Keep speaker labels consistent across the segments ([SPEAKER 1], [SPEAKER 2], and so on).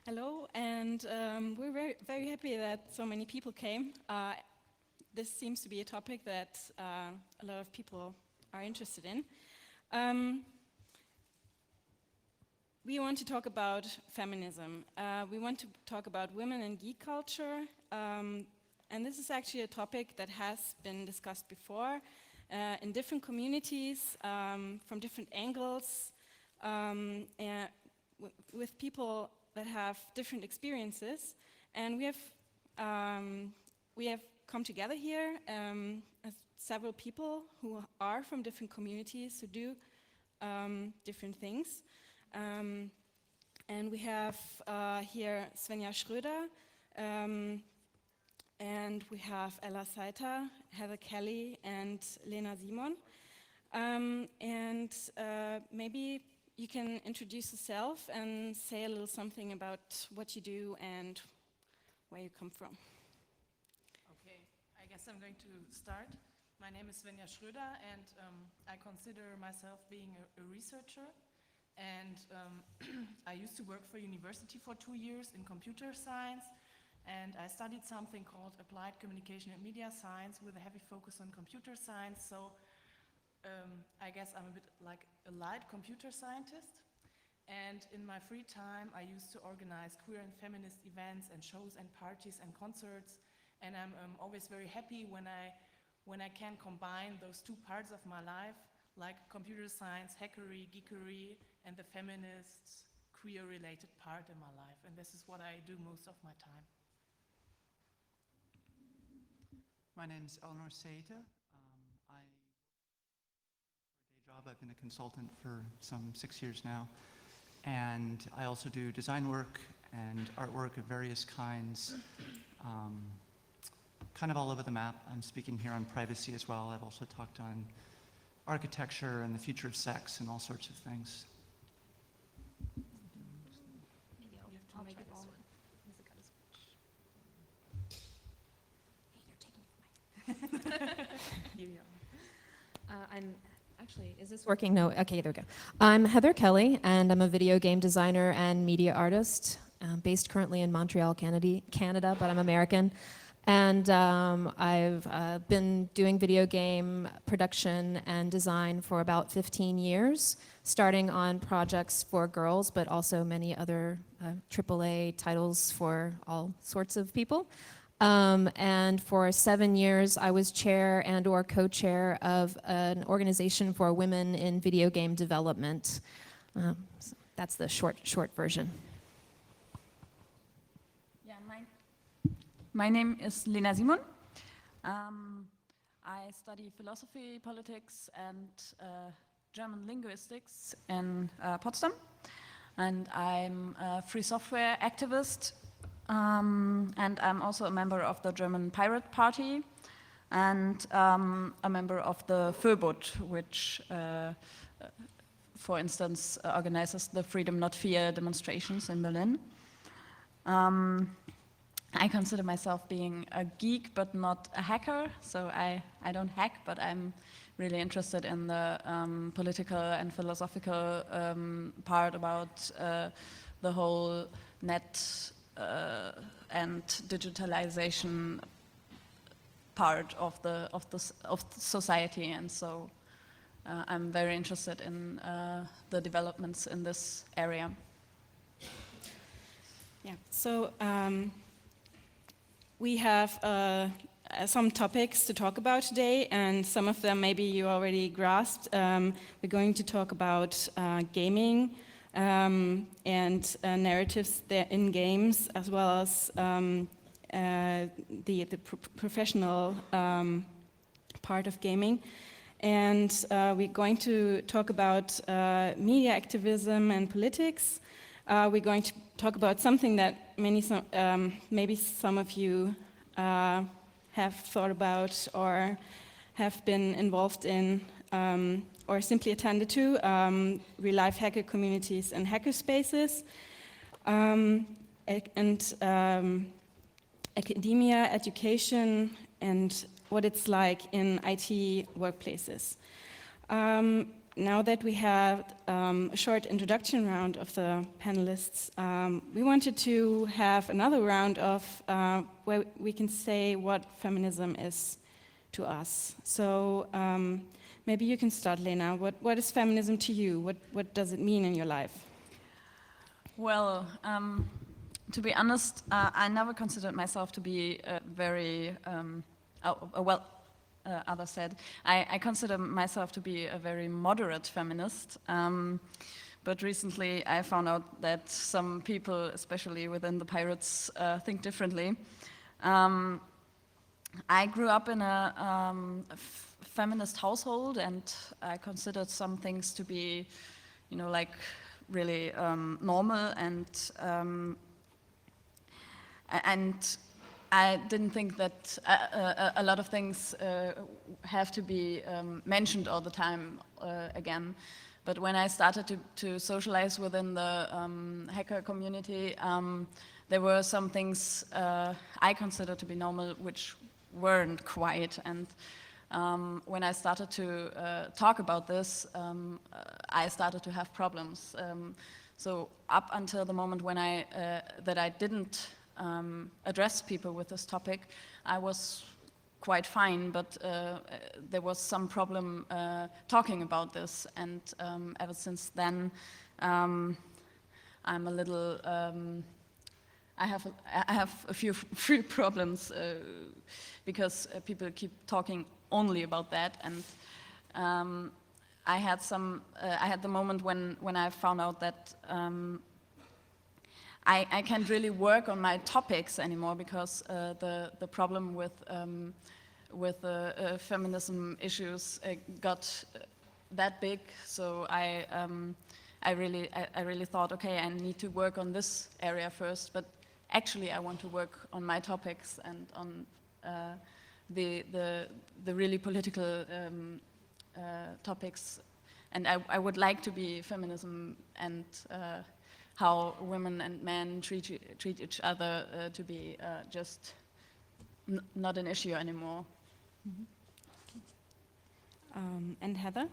[SPEAKER 1] Hello, and we're very happy that so many people came. This seems to be a topic that a lot of people are interested in. We want to talk about feminism. We want to talk about women in geek culture. And this is actually a topic that has been discussed before in different communities, from different angles, and with people that have different experiences. And we have come together here as several people who are from different communities who do different things. And we have here Svenja Schröder, and we have Ella Saiter, Heather Kelly, and Lena Simon. And maybe you can introduce yourself and say a little something about what you do and where you come from.
[SPEAKER 2] Okay, I guess I'm going to start. My name is Svenja Schröder, and I consider myself being a researcher. And I used to work for university for 2 years in computer science, and I studied something called Applied Communication and Media Science with a heavy focus on computer science. So I guess I'm a bit like a light computer scientist. And in my free time, I used to organize queer and feminist events and shows and parties and concerts. And I'm always very happy when I can combine those two parts of my life, like computer science, hackery, geekery, and the feminist, queer-related part in my life. And this is what I do most of my time.
[SPEAKER 3] My name is Eleanor Saita. I've been a consultant for some 6 years now, and I also do design work and artwork of various kinds, kind of all over the map. I'm speaking here on privacy as well. I've also talked on architecture and the future of sex and all sorts of things.
[SPEAKER 4] I'll make it all. Hey, you're taking it from me. Actually, is this working? No, okay, there we go. I'm Heather Kelly, and I'm a video game designer and media artist, based currently in Montreal, Canada, but I'm American. And I've been doing video game production and design for about 15 years, starting on projects for girls, but also many other AAA titles for all sorts of people. And for 7 years, I was chair and or co-chair of an organization for women in video game development. So that's the short version.
[SPEAKER 5] Yeah, my name is Lena Simon. I study philosophy, politics, and German linguistics in Potsdam. And I'm a free software activist. And I'm also a member of the German Pirate Party and a member of the Föbot, which, for instance, organizes the Freedom Not Fear demonstrations in Berlin. I consider myself being a geek, but not a hacker, so I don't hack, but I'm really interested in the political and philosophical part about the whole net and digitalization part of society, and so I'm very interested in the developments in this area.
[SPEAKER 1] Yeah. So we have some topics to talk about today, and some of them maybe you already grasped. We're going to talk about gaming. And narratives there in games, as well as the professional part of gaming. And we're going to talk about media activism and politics. We're going to talk about something that maybe some of you have thought about or have been involved in, or simply attended to, real-life hacker communities and hackerspaces, and academia, education, and what it's like in IT workplaces. now that we had a short introduction round of the panelists, we wanted to have another round of where we can say what feminism is to us. So maybe you can start, Lena. What is feminism to you? What does it mean in your life?
[SPEAKER 5] Well, to be honest, I never considered myself to be very, others said, I consider myself to be a very moderate feminist. But recently I found out that some people, especially within the pirates, think differently. I grew up in a feminist household, and I considered some things to be, you know, like really normal, and I didn't think that a lot of things have to be mentioned all the time again. But when I started to socialize within the hacker community, there were some things I considered to be normal which weren't quite. And when I started to talk about this, I started to have problems. So up until the moment when that I didn't address people with this topic, I was quite fine, but there was some problem talking about this, and ever since then I'm a little I have a few problems because people keep talking only about that, and I had the moment when I found out that I can't really work on my topics anymore because the problem with feminism issues got that big. So I really thought, okay, I need to work on this area first. But actually, I want to work on my topics and on the really political topics. And I would like to be feminism and how women and men treat each other to be just not an issue anymore.
[SPEAKER 1] And Heather,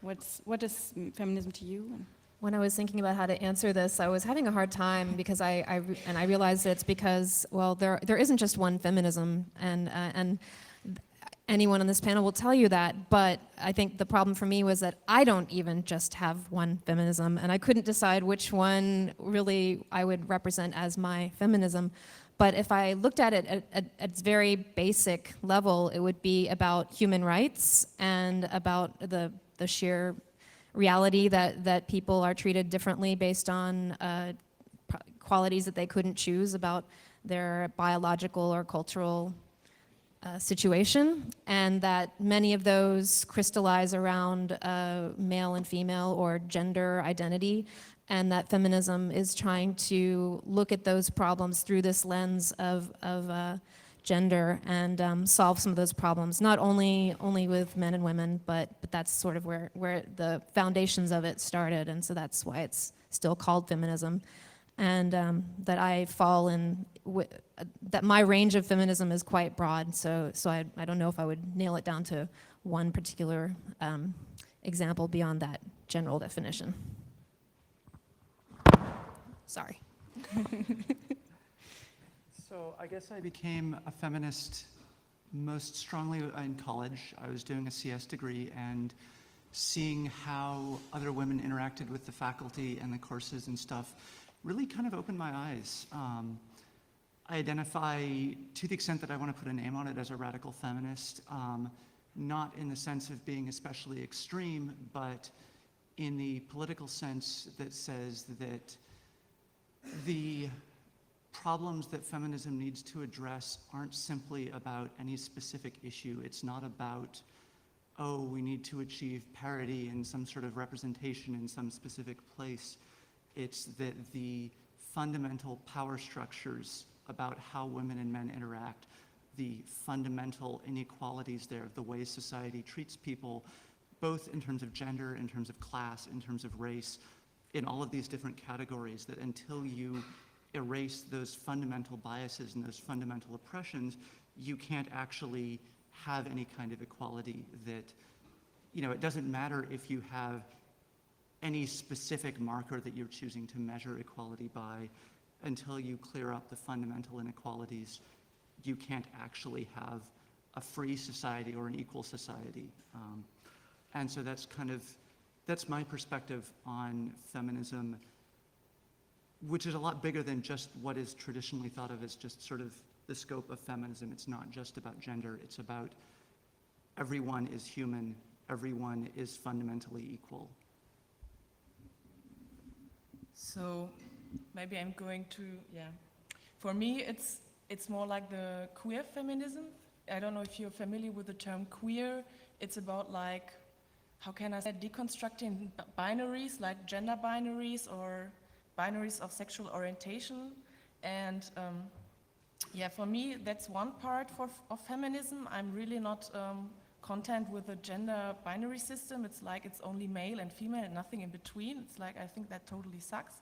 [SPEAKER 1] what is feminism to you?
[SPEAKER 4] When I was thinking about how to answer this, I was having a hard time because I realized it's because, well, there isn't just one feminism, and anyone on this panel will tell you that, but I think the problem for me was that I don't even just have one feminism, and I couldn't decide which one really I would represent as my feminism. But if I looked at it at its very basic level, it would be about human rights and about the sheer reality that people are treated differently based on qualities that they couldn't choose about their biological or cultural situation, and that many of those crystallize around male and female or gender identity, and that feminism is trying to look at those problems through this lens of gender and solve some of those problems, not only with men and women, but that's sort of where the foundations of it started, and so that's why it's still called feminism. And that I fall in, that my range of feminism is quite broad, so I don't know if I would nail it down to one particular example beyond that general definition. Sorry.
[SPEAKER 3] So I guess I became a feminist most strongly in college. I was doing a CS degree, and seeing how other women interacted with the faculty and the courses and stuff really kind of opened my eyes. I identify, to the extent that I want to put a name on it, as a radical feminist, not in the sense of being especially extreme, but in the political sense that says that the problems that feminism needs to address aren't simply about any specific issue. It's not about, oh, we need to achieve parity and some sort of representation in some specific place. It's that the fundamental power structures about how women and men interact, the fundamental inequalities there, the way society treats people, both in terms of gender, in terms of class, in terms of race, in all of these different categories, that until you erase those fundamental biases and those fundamental oppressions, you can't actually have any kind of equality that it doesn't matter if you have any specific marker that you're choosing to measure equality by. Until you clear up the fundamental inequalities, you can't actually have a free society or an equal society. And so that's my perspective on feminism, which is a lot bigger than just what is traditionally thought of as just sort of the scope of feminism. It's not just about gender, it's about everyone is human, everyone is fundamentally equal.
[SPEAKER 2] So maybe I'm going to, For me, it's more like the queer feminism. I don't know if you're familiar with the term queer. It's about like, how can I say, deconstructing binaries, like gender binaries or binaries of sexual orientation. And for me, that's one part of feminism. I'm really not content with the gender binary system. It's like it's only male and female and nothing in between. It's like, I think that totally sucks.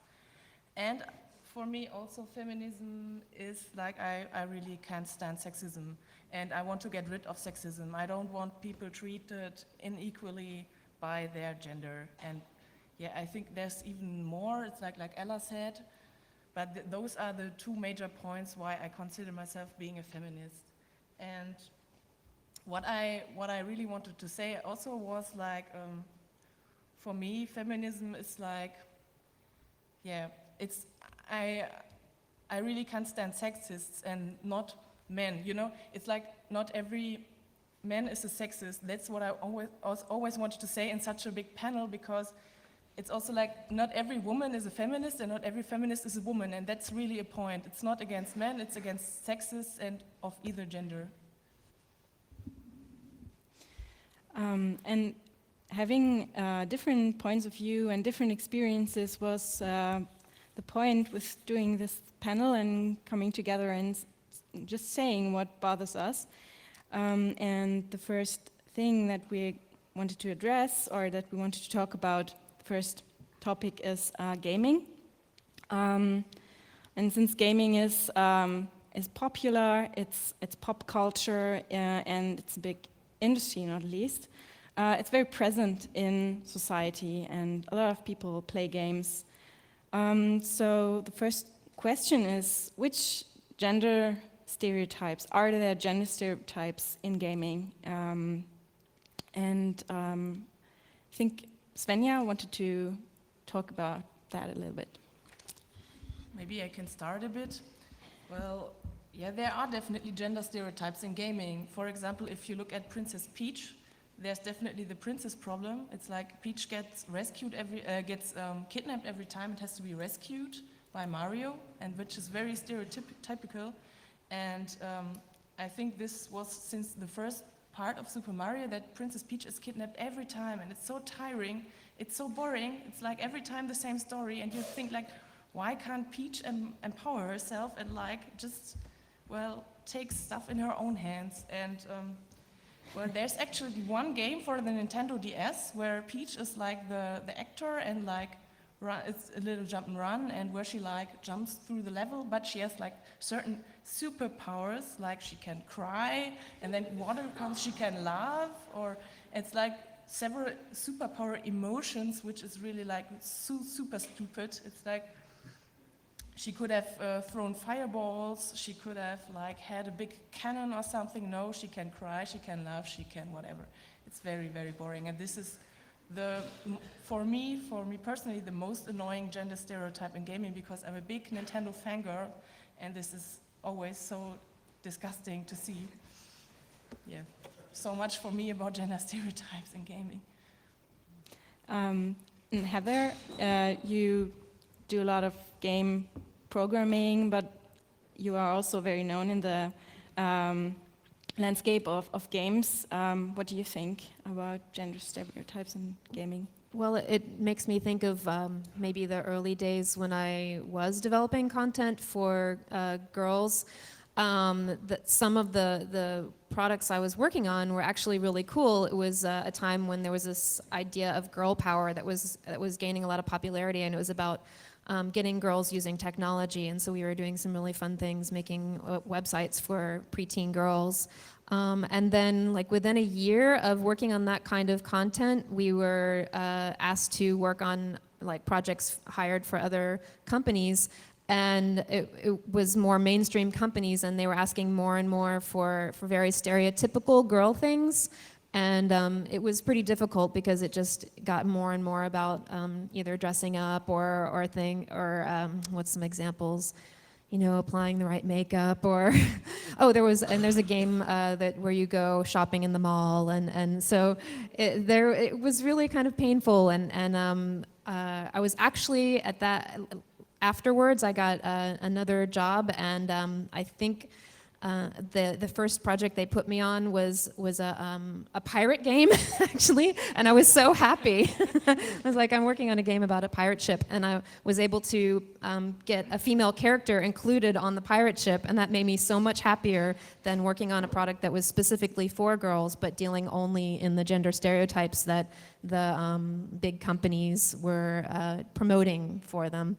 [SPEAKER 2] And for me also feminism is like, I really can't stand sexism. And I want to get rid of sexism. I don't want people treated unequally by their gender. And I think there's even more. It's like Ella said, but those are the two major points why I consider myself being a feminist. And what I really wanted to say also was like, for me, feminism is like, I really can't stand sexists and not men, It's like not every man is a sexist. That's what I always wanted to say in such a big panel, because it's also like not every woman is a feminist and not every feminist is a woman, and that's really a point. It's not against men, it's against sexists and of either gender.
[SPEAKER 1] And having different points of view and different experiences was the point with doing this panel and coming together and just saying what bothers us. And the first thing that we wanted to address, or that we wanted to talk about, the first topic is gaming. And since gaming is popular, it's pop culture, and it's a big industry, not least, it's very present in society, and a lot of people play games. So the first question is, which gender stereotypes, are there gender stereotypes in gaming? And I think Svenja wanted to talk about that a little bit.
[SPEAKER 2] Maybe I can start a bit. Well, there are definitely gender stereotypes in gaming. For example, if you look at Princess Peach, there's definitely the princess problem. It's like Peach gets kidnapped every time it has to be rescued by Mario, and which is very stereotypical. And I think this was since the first part of Super Mario, that Princess Peach is kidnapped every time, and it's so tiring, it's so boring. It's like every time the same story, and you think like, why can't Peach empower herself and like just, take stuff in her own hands? And there's actually one game for the Nintendo DS where Peach is like the actor, and like it's a little jump and run, and where she like jumps through the level, but she has like certain superpowers, like she can cry, and then water comes, she can laugh, or it's like several superpower emotions, which is really like super stupid. It's like she could have thrown fireballs, she could have like had a big cannon or something. No, she can cry, she can laugh, she can whatever. It's very, very boring. And this is for me personally, the most annoying gender stereotype in gaming, because I'm a big Nintendo fangirl, and this is always so disgusting to see. So much for me about gender stereotypes in gaming.
[SPEAKER 1] Heather, you do a lot of game programming, but you are also very known in the landscape of games. What do you think about gender stereotypes in gaming?
[SPEAKER 4] Well, it makes me think of maybe the early days when I was developing content for girls. That some of the products I was working on were actually really cool. It was a time when there was this idea of girl power that was gaining a lot of popularity, and it was about getting girls using technology. And so we were doing some really fun things, making websites for preteen girls. And then, like within a year of working on that kind of content, we were asked to work on like projects hired for other companies, and it was more mainstream companies, and they were asking more and more for very stereotypical girl things. And it was pretty difficult because it just got more and more about either dressing up or what's some examples? You know, applying the right makeup, or there's a game where you go shopping in the mall, and so it was really kind of painful, and I was actually at that afterwards. I got another job, and I think the first project they put me on was a pirate game actually, and I was so happy. I was like, I'm working on a game about a pirate ship, and I was able to get a female character included on the pirate ship, and that made me so much happier than working on a product that was specifically for girls but dealing only in the gender stereotypes that the big companies were promoting for them,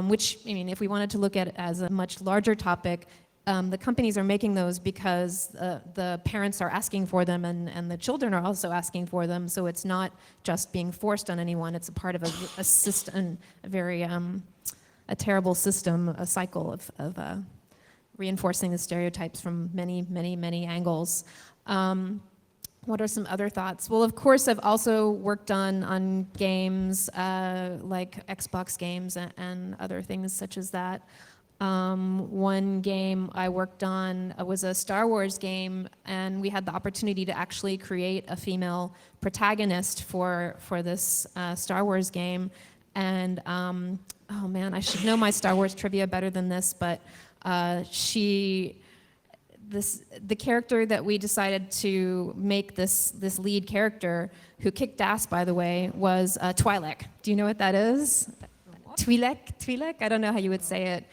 [SPEAKER 4] which, I mean, if we wanted to look at it as a much larger topic, the companies are making those because the parents are asking for them, and the children are also asking for them. So it's not just being forced on anyone. It's a part of a system, a terrible system, a cycle of reinforcing the stereotypes from many, many, many angles. What are some other thoughts? Well, of course, I've also worked on games like Xbox games and other things such as that. One game I worked on was a Star Wars game, and we had the opportunity to actually create a female protagonist for this Star Wars game. And oh man, I should know my Star Wars trivia better than this, but the character that we decided to make this lead character, who kicked ass, by the way, was Twi'lek. Do you know what that is? Twi'lek? I don't know how you would say it.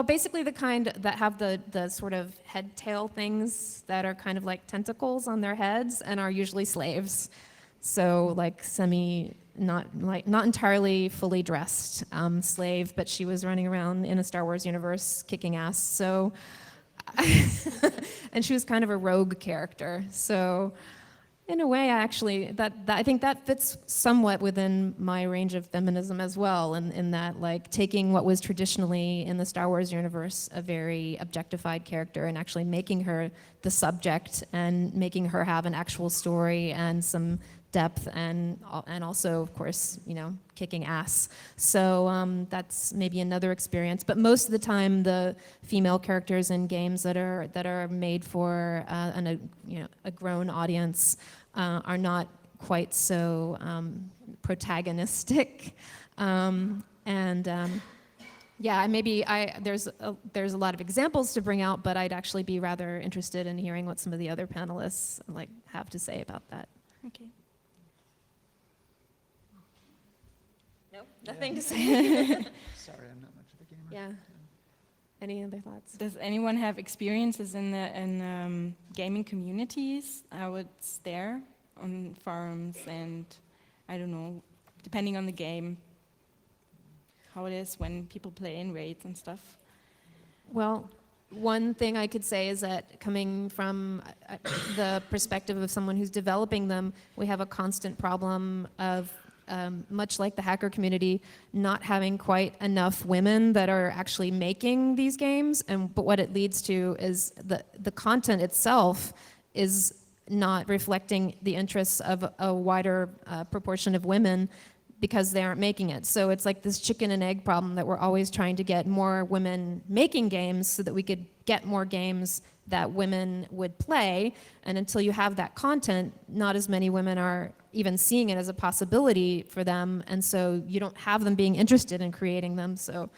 [SPEAKER 4] Basically the kind that have the sort of head tail things that are kind of like tentacles on their heads and are usually slaves. So like not entirely fully dressed slave, but she was running around in a Star Wars universe kicking ass. So, and she was kind of a rogue character. So in a way, I think that fits somewhat within my range of feminism as well, in that, like, taking what was traditionally in the Star Wars universe a very objectified character and actually making her the subject and making her have an actual story and some depth and also, of course, you know, kicking ass. So that's maybe another experience. But most of the time, the female characters in games that are made for a grown audience are not quite so protagonistic. There's a lot of examples to bring out, but I'd actually be rather interested in hearing what some of the other panelists have to say about that.
[SPEAKER 1] Okay.
[SPEAKER 4] No, nothing to say.
[SPEAKER 3] Sorry, I'm not much of a gamer.
[SPEAKER 4] Yeah. Any other thoughts?
[SPEAKER 1] Does anyone have experiences in gaming communities? I was there on forums, and I don't know, depending on the game, how it is when people play in raids and stuff.
[SPEAKER 4] Well, one thing I could say is that coming from the perspective of someone who's developing them, we have a constant problem of much like the hacker community, not having quite enough women that are actually making these games. But what it leads to is the content itself is not reflecting the interests of a wider proportion of women because they aren't making it. So it's like this chicken and egg problem that we're always trying to get more women making games so that we could get more games that women would play. And until you have that content, not as many women are even seeing it as a possibility for them. And so you don't have them being interested in creating them. So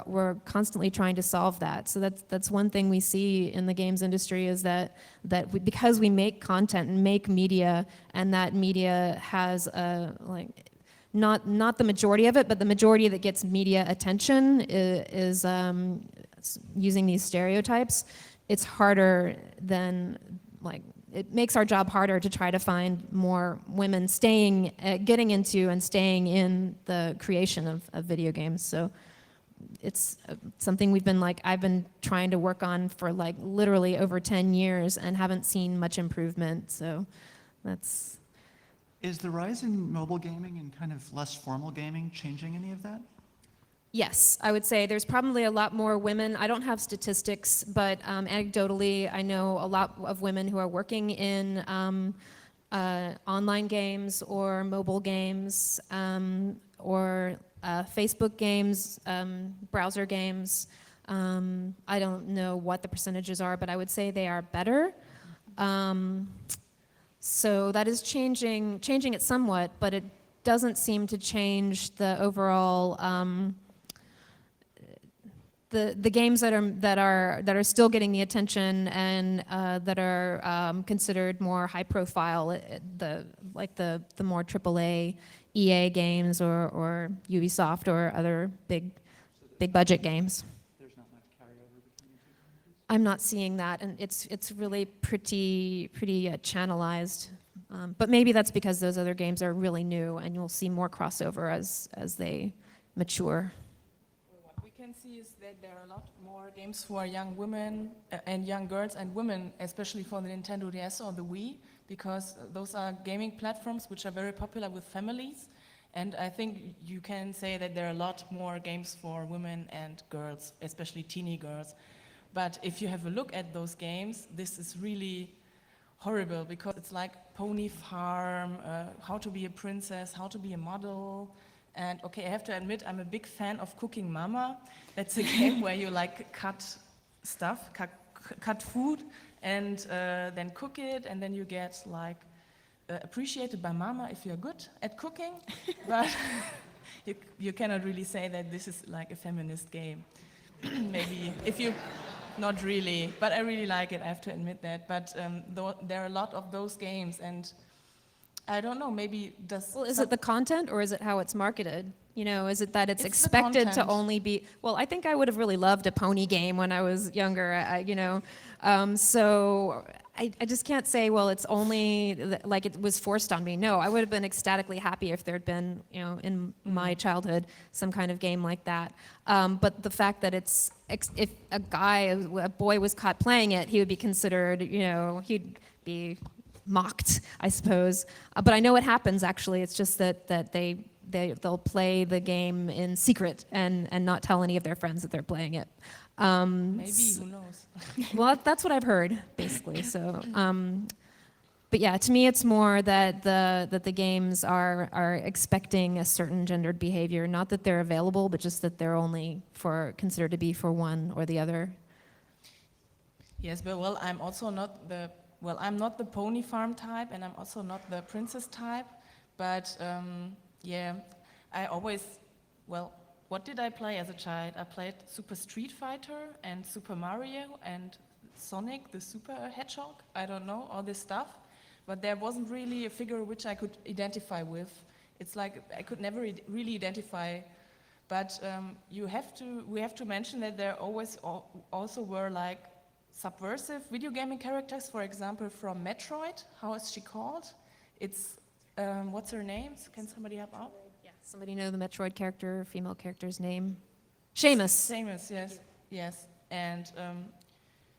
[SPEAKER 4] we're constantly trying to solve that. So that's one thing we see in the games industry is that because we make content and make media, and that media has not the majority of it, but the majority that gets media attention is using these stereotypes. It's harder than, it makes our job harder to try to find more women getting into and staying in the creation of video games. So it's something I've been trying to work on for like literally over 10 years and haven't seen much improvement. So that's...
[SPEAKER 3] Is the rise in mobile gaming and kind of less formal gaming changing any of that?
[SPEAKER 4] Yes, I would say there's probably a lot more women. I don't have statistics, but anecdotally, I know a lot of women who are working in online games or mobile games or Facebook games, browser games. I don't know what the percentages are, but I would say they are better. So that is changing it somewhat, but it doesn't seem to change the overall the games that are still getting the attention and that are considered more high profile, the more AAA EA games or Ubisoft or other big budget games.
[SPEAKER 3] There's not much carryover between the two countries?
[SPEAKER 4] I'm not seeing that, and it's really pretty channelized. But maybe that's because those other games are really new, and you'll see more crossover as they mature.
[SPEAKER 2] What we can see is that there are a lot more games for young women and young girls and women, especially for the Nintendo DS or the Wii, because those are gaming platforms which are very popular with families. And I think you can say that there are a lot more games for women and girls, especially teeny girls. But if you have a look at those games, this is really horrible, because it's like Pony Farm, How to Be a Princess, How to Be a Model. And okay, I have to admit, I'm a big fan of Cooking Mama. That's a game where you like cut stuff, cut food, and then cook it, and then you get like appreciated by Mama if you're good at cooking. But you cannot really say that this is like a feminist game. Maybe if you, not really, but I really like it, I have to admit that. But there are a lot of those games, and I don't know, maybe does...
[SPEAKER 4] Well, is it the content, or is it how it's marketed? You know, is it that it's
[SPEAKER 2] the
[SPEAKER 4] expected to
[SPEAKER 2] content.
[SPEAKER 4] only be... Well, I think I would have really loved a pony game when I was younger, so I just can't say, well, it's only, like it was forced on me. No, I would have been ecstatically happy if there had been, in my childhood, some kind of game like that. But the fact that it's, if a boy was caught playing it, he would be considered, he'd be mocked, I suppose. But I know it happens, actually. It's just that they'll play the game in secret and not tell any of their friends that they're playing it.
[SPEAKER 2] Maybe, who knows?
[SPEAKER 4] Well, that's what I've heard, basically. So, but yeah, to me, it's more that the games are expecting a certain gendered behavior, not that they're available, but just that they're only considered to be for one or the other.
[SPEAKER 2] Yes, but well, I'm also not I'm not the Pony Farm type, and I'm also not the princess type. But yeah, I always, what did I play as a child? I played Super Street Fighter and Super Mario and Sonic the Super Hedgehog. I don't know, all this stuff. But there wasn't really a figure which I could identify with. It's like I could never really identify. But we have to mention that there always also were like subversive video gaming characters, for example, from Metroid. How is she called? It's, what's her name? Can somebody help out?
[SPEAKER 4] Somebody know the Metroid character, female character's name? Seamus.
[SPEAKER 2] Seamus, yes. Yes. And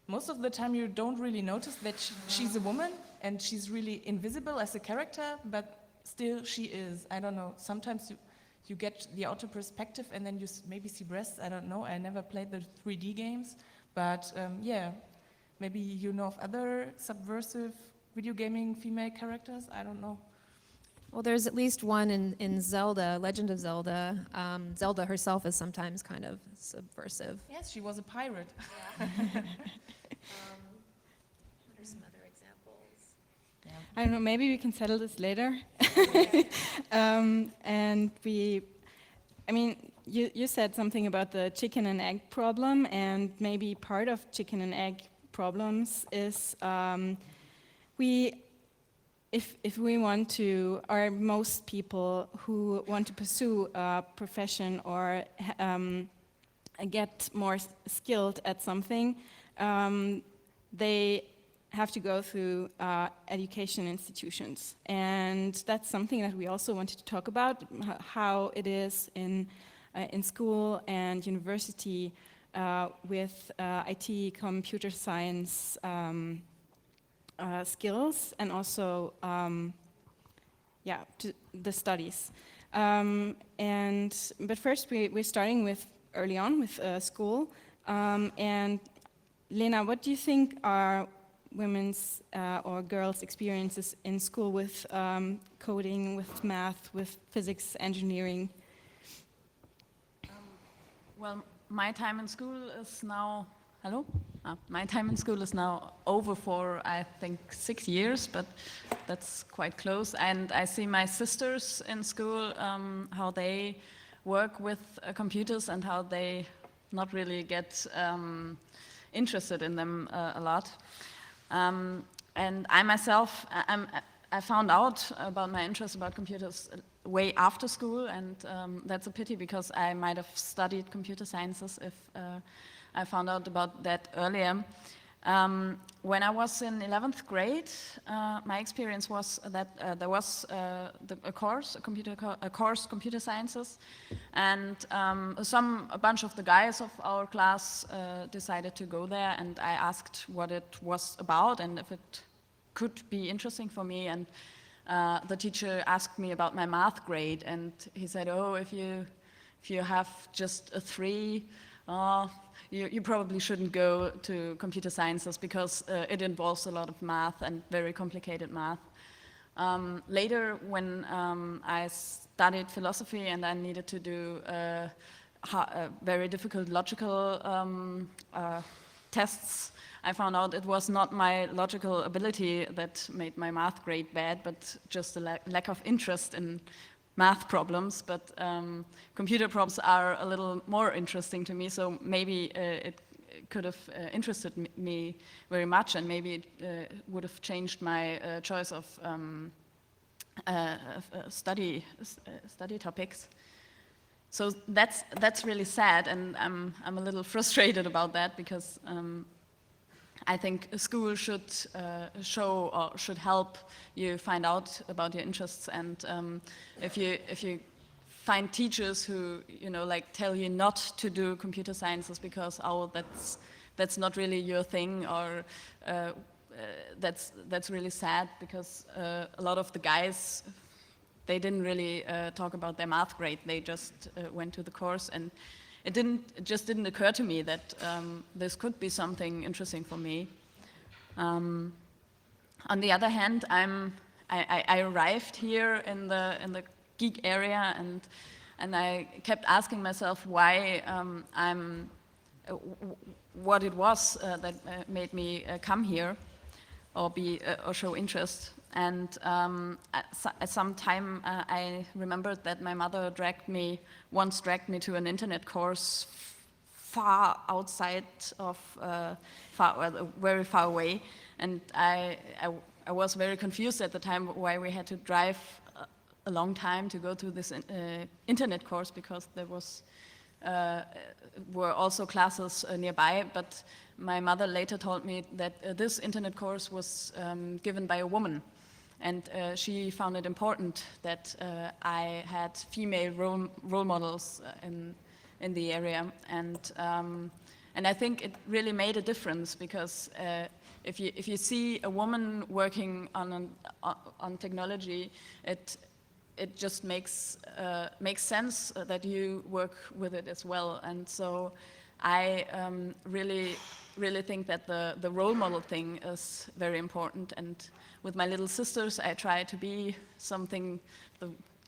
[SPEAKER 2] most of the time you don't really notice that she's a woman and she's really invisible as a character, but still she is. I don't know. Sometimes you get the outer perspective and then you maybe see breasts. I don't know. I never played the 3D games. But yeah, maybe you know of other subversive video gaming female characters. I don't know.
[SPEAKER 4] Well, there's at least one in Zelda, Legend of Zelda. Zelda herself is sometimes kind of subversive.
[SPEAKER 2] Yes, she was a pirate.
[SPEAKER 4] What are some other examples?
[SPEAKER 2] Yeah.
[SPEAKER 1] I don't know, maybe we can settle this later. You said something about the chicken and egg problem, and maybe part of chicken and egg problems is if we want to, or most people who want to pursue a profession or get more skilled at something, they have to go through education institutions. And that's something that we also wanted to talk about, how it is in in school and university with IT, computer science skills, and also the studies. But first we're starting with early on with school. And Lena, what do you think are women's or girls' experiences in school with coding, with math, with physics, engineering?
[SPEAKER 5] Well, my time in school is now, my time in school is now over for, I think, 6 years, but that's quite close. And I see my sisters in school, how they work with computers and how they not really get interested in them a lot. And I myself, I found out about my interest about computers way after school, and that's a pity because I might have studied computer sciences if I found out about that earlier. When I was in 11th grade, my experience was that there was a course, computer sciences, and a bunch of the guys of our class decided to go there, and I asked what it was about and if it could be interesting for me, and the teacher asked me about my math grade, and he said, oh, if you have just a 3, you probably shouldn't go to computer sciences because it involves a lot of math and very complicated math. Later, when I studied philosophy and I needed to do very difficult logical tests, I found out it was not my logical ability that made my math grade bad, but just a lack of interest in math problems. But computer problems are a little more interesting to me, so maybe it could have interested me very much, and maybe it would have changed my choice of study topics. So that's really sad, and I'm a little frustrated about that because I think a school should show or should help you find out about your interests, and if you find teachers who like tell you not to do computer sciences because that's not really your thing, or that's really sad because a lot of the guys, they didn't really talk about their math grade. They just went to the course, and it just didn't occur to me that this could be something interesting for me. On the other hand, I arrived here in the geek area, and I kept asking myself why what it was that made me come here or show interest. And at some time, I remembered that my mother once dragged me to an internet course far outside of, very far away. And I was very confused at the time why we had to drive a long time to go to this internet course, because there were also classes nearby. But my mother later told me that this internet course was given by a woman. And she found it important that I had female role models in the area, and I think it really made a difference, because if you see a woman working on technology, it just makes sense that you work with it as well. And so I really think that the role model thing is very important. And with my little sisters, I try to be something,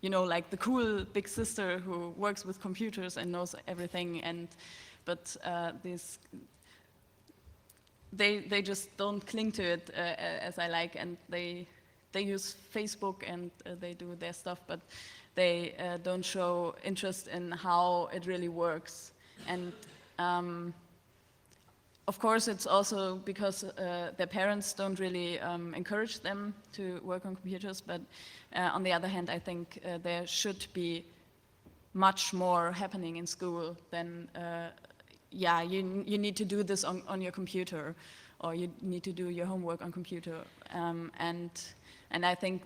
[SPEAKER 5] like the cool big sister who works with computers and knows everything. But they just don't cling to it as I like, and they use Facebook and they do their stuff, but they don't show interest in how it really works. And of course, it's also because their parents don't really encourage them to work on computers, but on the other hand, I think there should be much more happening in school than, you need to do this on your computer, or you need to do your homework on computer. And I think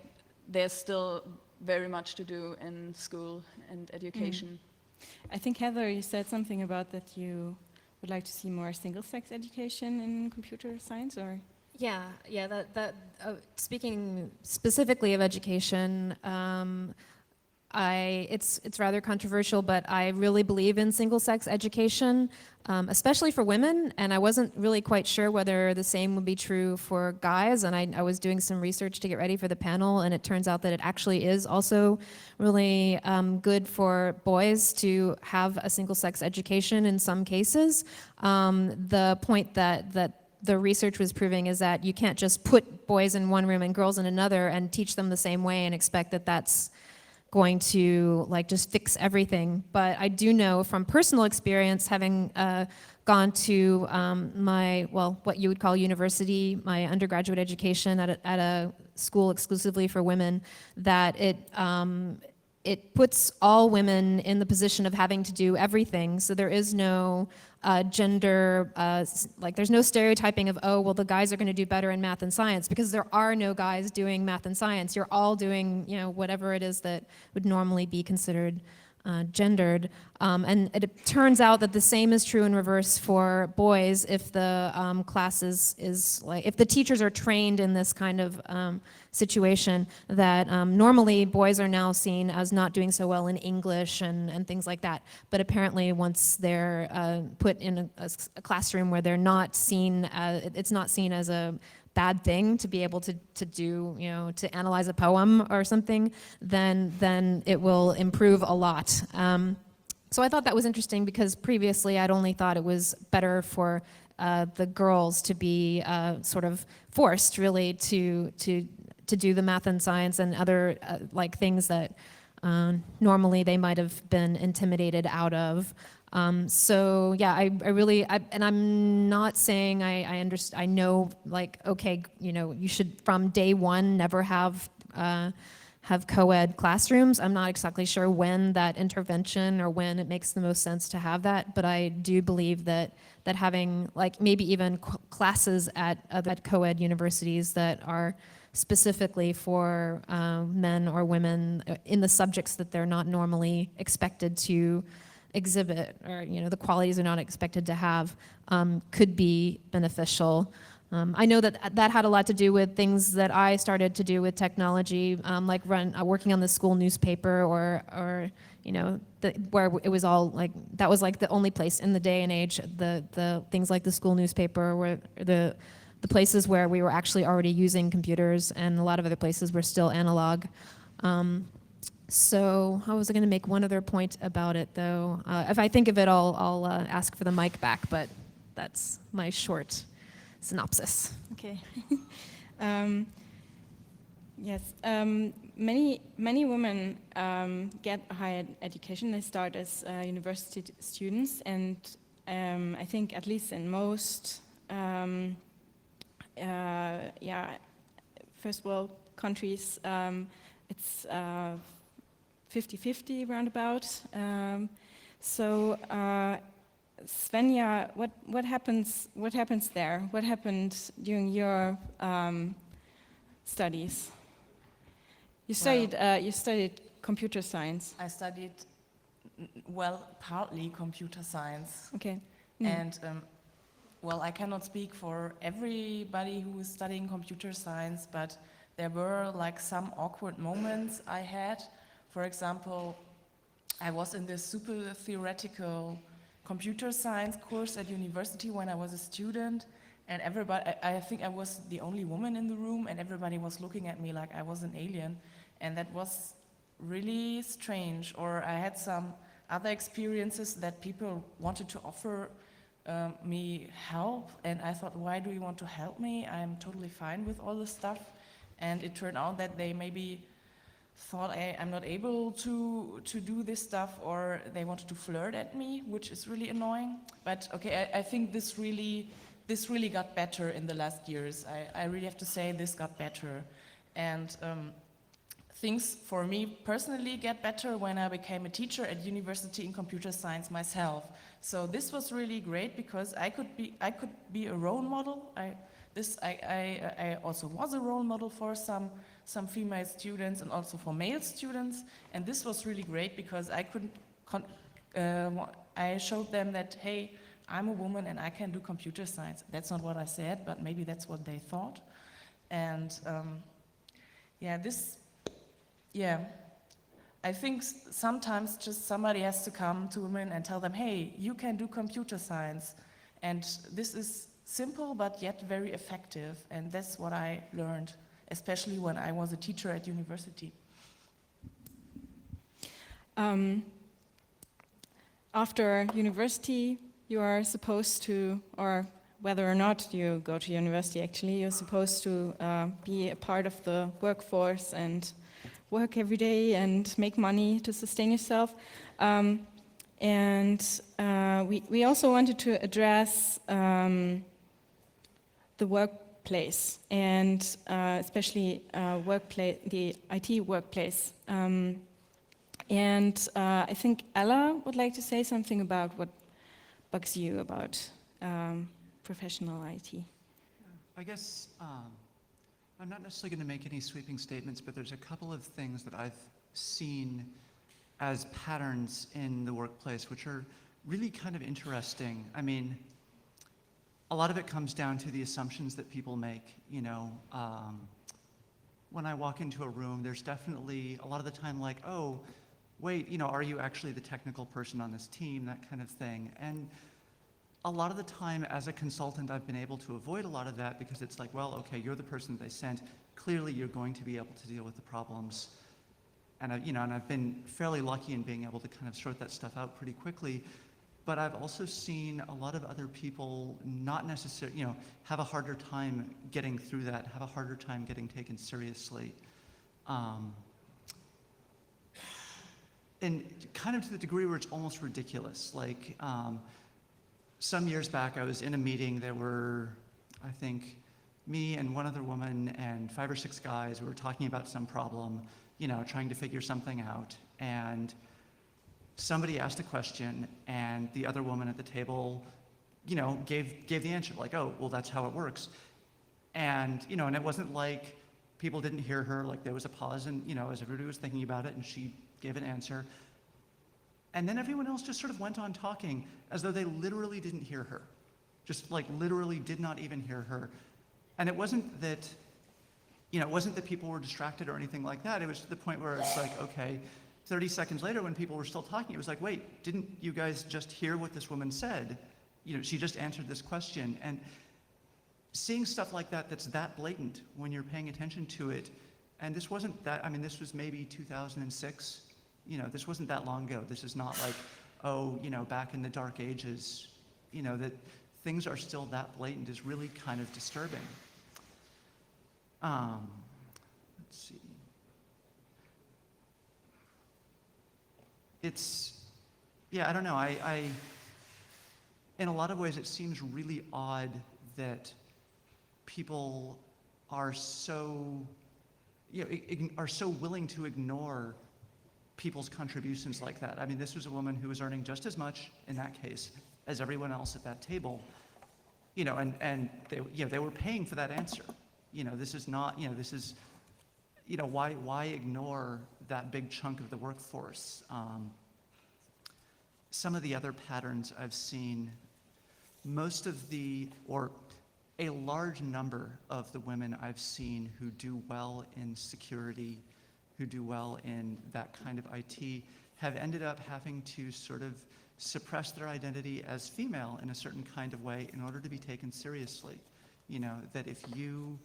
[SPEAKER 5] there's still very much to do in school and education.
[SPEAKER 1] I think, Heather, you said something about that you would like to see more single-sex education in computer science, or?
[SPEAKER 4] Yeah, speaking specifically of education, it's rather controversial, but I really believe in single-sex education, especially for women, and I wasn't really quite sure whether the same would be true for guys, and I was doing some research to get ready for the panel, and it turns out that it actually is also really good for boys to have a single-sex education in some cases. The point that the research was proving is that you can't just put boys in one room and girls in another and teach them the same way and expect that that's going to like just fix everything. But I do know from personal experience, having gone to what you would call university, my undergraduate education at a school exclusively for women, that it puts all women in the position of having to do everything. So there is no gender, there's no stereotyping of, oh, well, the guys are going to do better in math and science, because there are no guys doing math and science. You're all doing, whatever it is that would normally be considered gendered. And it turns out that the same is true in reverse for boys if the class is like, if the teachers are trained in this kind of situation, that normally boys are now seen as not doing so well in English and things like that. But apparently once they're put in a classroom where they're not seen, it's not seen as a bad thing to be able to do, to analyze a poem or something, then it will improve a lot. So I thought that was interesting, because previously I'd only thought it was better for the girls to be sort of forced really to do the math and science and other things that normally they might have been intimidated out of. So yeah, I really, and I'm not saying I know, okay, you should from day one never have co-ed classrooms. I'm not exactly sure when that intervention or when it makes the most sense to have that, but I do believe that having maybe even classes at co-ed universities that are specifically for men or women in the subjects that they're not normally expected to exhibit, or the qualities are not expected to have, could be beneficial. I know that had a lot to do with things that I started to do with technology, like working on the school newspaper, or where it was all that was the only place in the day and age, the things like the school newspaper were the places where we were actually already using computers, and a lot of other places were still analog. So I was going to make one other point about it, though. If I think of it, I'll ask for the mic back, but that's my short synopsis.
[SPEAKER 1] Okay. Yes. Many women get a higher education. They start as university students, and I think at least in most first world countries, it's 50-50 roundabout. So Svenja, what happens there? What happened during your studies? You studied computer science.
[SPEAKER 2] I studied, partly computer science.
[SPEAKER 1] Okay.
[SPEAKER 2] And I cannot speak for everybody who is studying computer science, but there were some awkward moments I had. For example, I was in this super theoretical computer science course at university when I was a student, and I think I was the only woman in the room, and everybody was looking at me like I was an alien, and that was really strange. Or I had some other experiences that people wanted to offer me help, and I thought, why do you want to help me? I'm totally fine with all this stuff. And it turned out that they maybe thought I'm not able to do this stuff, or they wanted to flirt at me, which is really annoying. But okay, I think this really got better in the last years. I really have to say this got better. And things for me personally get better when I became a teacher at university in computer science myself. So this was really great, because I could be a role model. I also was a role model for some female students and also for male students, and this was really great because I could I showed them that, hey, I'm a woman and I can do computer science. That's not what I said, but maybe that's what they thought. And I think sometimes just somebody has to come to women and tell them, hey, you can do computer science. And this is simple, but yet very effective. And that's what I learned, especially when I was a teacher at university.
[SPEAKER 1] After university, you are supposed to, or whether or not you go to university actually, you're supposed to be a part of the workforce and work every day and make money to sustain yourself. We also wanted to address the workplace and especially the IT workplace. I think Ella would like to say something about what bugs you about professional IT.
[SPEAKER 3] I guess I'm not necessarily going to make any sweeping statements, but there's a couple of things that I've seen as patterns in the workplace, which are really kind of interesting. I mean, a lot of it comes down to the assumptions that people make. You know, when I walk into a room, there's definitely a lot of the time like, oh, wait, you know, are you actually the technical person on this team, that kind of thing. And a lot of the time as a consultant, I've been able to avoid a lot of that because it's like, well, okay, you're the person that they sent. Clearly, you're going to be able to deal with the problems. And I've been fairly lucky in being able to kind of sort that stuff out pretty quickly. But I've also seen a lot of other people not necessarily, have a harder time getting through that, have a harder time getting taken seriously. And kind of to the degree where it's almost ridiculous. Like, some years back, I was in a meeting. There were, I think, me and one other woman and 5 or 6 guys. We were talking about some problem, trying to figure something out. And somebody asked a question, and the other woman at the table, gave the answer, like, oh, well, that's how it works. And, and it wasn't like people didn't hear her, like there was a pause, and, as everybody was thinking about it, and she gave an answer. And then everyone else just sort of went on talking as though they literally didn't hear her. Just like literally did not even hear her. And it wasn't that, people were distracted or anything like that. It was to the point where it's like, okay, 30 seconds later when people were still talking, it was like, wait, didn't you guys just hear what this woman said? She just answered this question. And seeing stuff like that that's that blatant when you're paying attention to it, and this wasn't that, this was maybe 2006. This wasn't that long ago. This is not like, oh, back in the dark ages, that things are still that blatant is really kind of disturbing. Let's see. I don't know. I in a lot of ways, it seems really odd that people are so, are so willing to ignore people's contributions like that. This was a woman who was earning just as much in that case as everyone else at that table, and they were paying for that answer. This is not, this is, why ignore that big chunk of the workforce? Some of the other patterns I've seen, a large number of the women I've seen who do well in security, who do well in that kind of IT, have ended up having to sort of suppress their identity as female in a certain kind of way in order to be taken seriously. That if you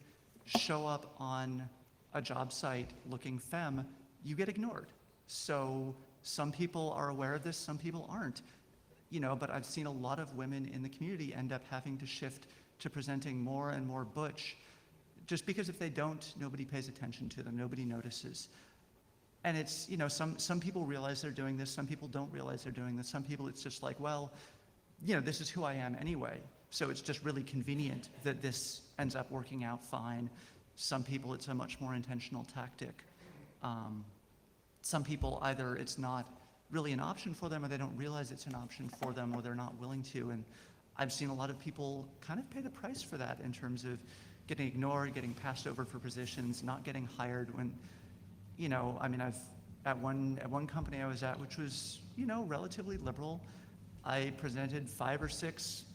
[SPEAKER 3] show up on a job site looking femme, you get ignored. So some people are aware of this, some people aren't. But I've seen a lot of women in the community end up having to shift to presenting more and more butch, just because if they don't, nobody pays attention to them, nobody notices. And it's, some people realize they're doing this, some people don't realize they're doing this, some people it's just like, well, this is who I am anyway. So it's just really convenient that this ends up working out fine. Some people it's a much more intentional tactic. Some people either it's not really an option for them or they don't realize it's an option for them or they're not willing to. And I've seen a lot of people kind of pay the price for that in terms of getting ignored, getting passed over for positions, not getting hired when, At one company I was at, which was, you know, relatively liberal, I presented 5 or 6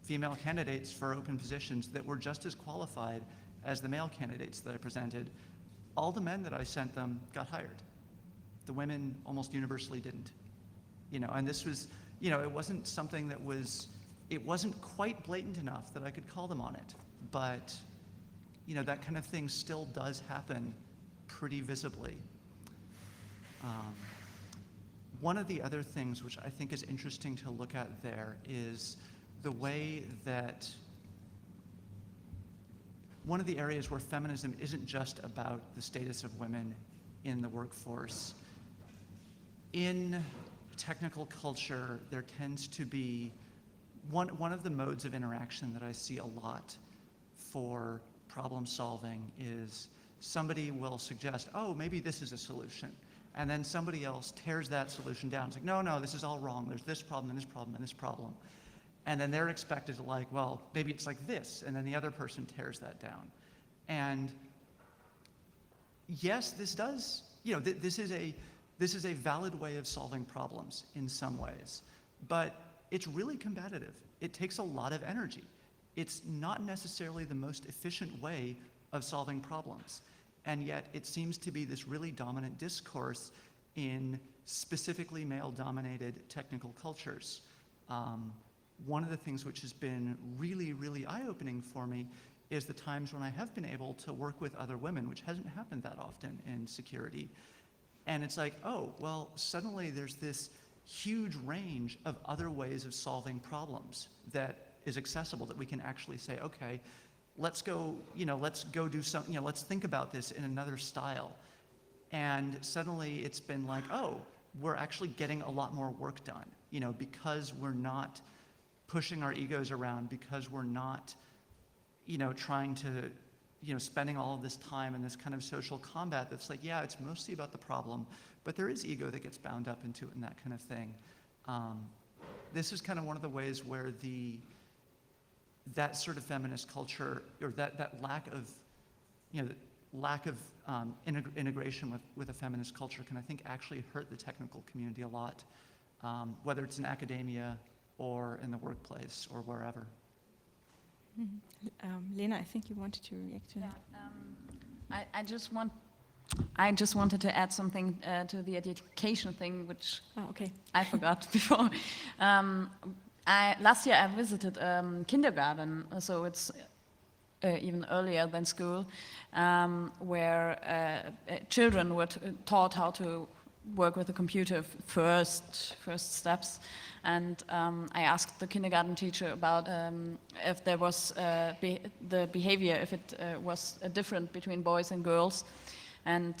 [SPEAKER 3] female candidates for open positions that were just as qualified as the male candidates that I presented. All the men that I sent them got hired. The women almost universally didn't. You know, and this was, you know, it wasn't something that was, it wasn't quite blatant enough that I could call them on it. But, you know, that kind of thing still does happen pretty visibly. One of the other things which I think is interesting to look at there is the way that one of the areas where feminism isn't just about the status of women in the workforce. In technical culture, there tends to be one of the modes of interaction that I see a lot for problem solving is somebody will suggest, oh, maybe this is a solution. And then somebody else tears that solution down. It's like, no, this is all wrong. There's this problem and this problem and this problem. And then they're expected to like, well, maybe it's like this. And then the other person tears that down. And yes, this does, you know, this is a valid way of solving problems in some ways. But it's really combative. It takes a lot of energy. It's not necessarily the most efficient way of solving problems. And yet it seems to be this really dominant discourse in specifically male-dominated technical cultures. One of the things which has been really, really eye-opening for me is the times when I have been able to work with other women, which hasn't happened that often in security. And it's like, oh, well, suddenly there's this huge range of other ways of solving problems that is accessible, that we can actually say, okay, let's go do something, let's think about this in another style. And suddenly it's been like, oh, we're actually getting a lot more work done, because we're not pushing our egos around, because we're not, trying to, spending all of this time in this kind of social combat that's like, yeah, it's mostly about the problem, but there is ego that gets bound up into it and that kind of thing. This is kind of one of the ways where that sort of feminist culture, or that lack of integration with a feminist culture can, I think, actually hurt the technical community a lot, whether it's in academia or in the workplace or wherever.
[SPEAKER 1] Mm-hmm. Lena, I think you wanted to react to that.
[SPEAKER 5] I just wanted to add something to the education thing, which
[SPEAKER 1] okay.
[SPEAKER 5] I forgot before. Last year I visited kindergarten, so it's even earlier than school, where children were taught how to work with a computer first steps. And I asked the kindergarten teacher about if there was the behavior, if it was different between boys and girls. And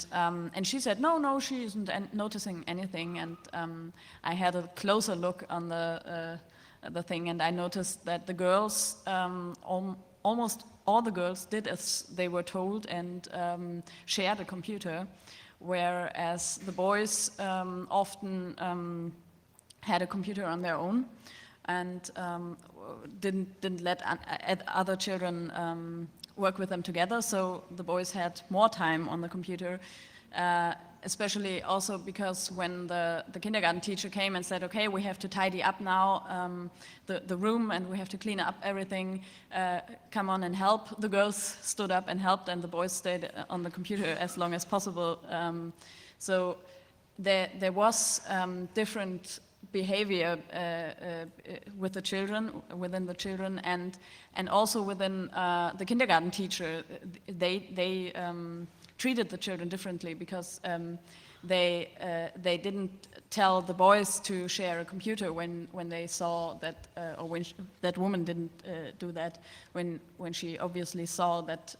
[SPEAKER 5] she said, no, she isn't noticing anything. And I had a closer look on the thing, and I noticed that the girls, almost all the girls did as they were told and shared a computer, whereas the boys often had a computer on their own and didn't let other children work with them together. So the boys had more time on the computer, especially also because when the kindergarten teacher came and said, okay, we have to tidy up now the room and we have to clean up everything, come on and help. The girls stood up and helped, and the boys stayed on the computer as long as possible. So there was different behavior with the children, within the children, and also within the kindergarten teacher. They treated the children differently because they didn't tell the boys to share a computer when they saw that, or when that woman didn't do that, when she obviously saw that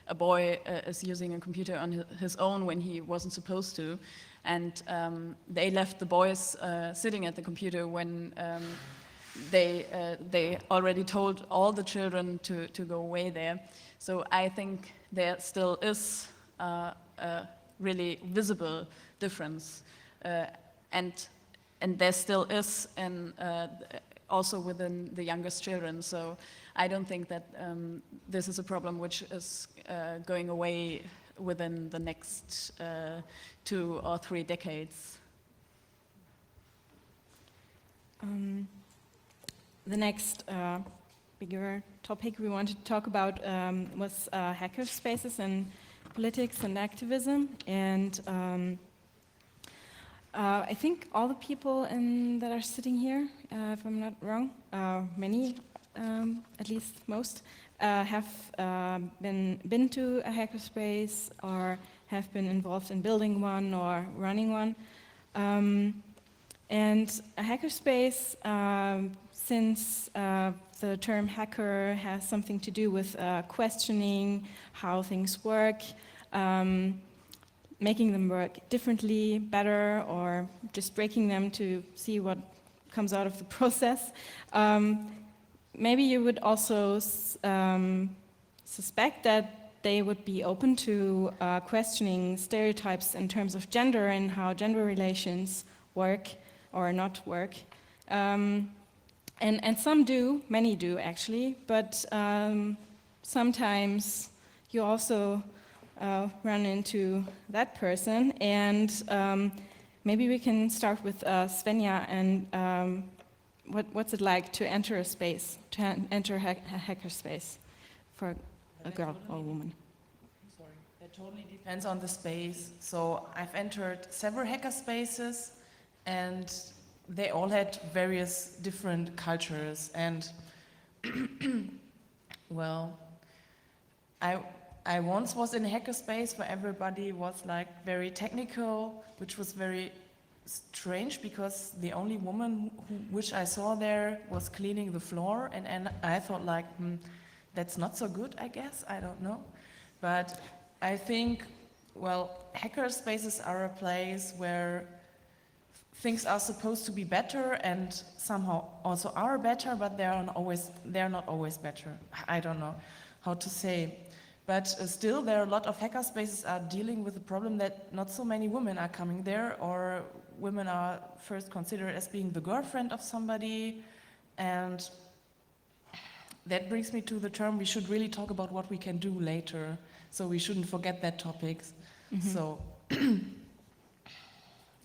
[SPEAKER 5] a boy is using a computer on his own when he wasn't supposed to. And they left the boys sitting at the computer when they already told all the children to go away there. So I think there still is a really visible difference, and there still is, and also within the youngest children. So I don't think that this is a problem which is going away within the next 2 or 3 decades.
[SPEAKER 1] The next bigger topic we wanted to talk about was hackerspaces and politics and activism. And I think all the people that are sitting here, if I'm not wrong, many, at least most, have been to a hackerspace or have been involved in building one or running one. And a hackerspace, since the term hacker has something to do with questioning how things work, making them work differently, better, or just breaking them to see what comes out of the process. Maybe you would also suspect that they would be open to questioning stereotypes in terms of gender and how gender relations work or not work. And some do, many do actually, but sometimes you also run into that person. And maybe we can start with Svenja and what's it like to enter a space, to enter a hacker space for a girl or a woman?
[SPEAKER 2] Sorry, that totally depends on the space. So I've entered several hacker spaces, and they all had various different cultures. And well, I once was in a hackerspace where everybody was like very technical, which was very strange because the only woman which I saw there was cleaning the floor, and I thought like, that's not so good, I guess, I don't know. But I think, well, hackerspaces are a place where things are supposed to be better and somehow also are better, but they're not always better. I don't know how to say. But still, there are a lot of hackerspaces are dealing with the problem that not so many women are coming there, or women are first considered as being the girlfriend of somebody. And that brings me to the term we should really talk about what we can do later. So we shouldn't forget that topic. So,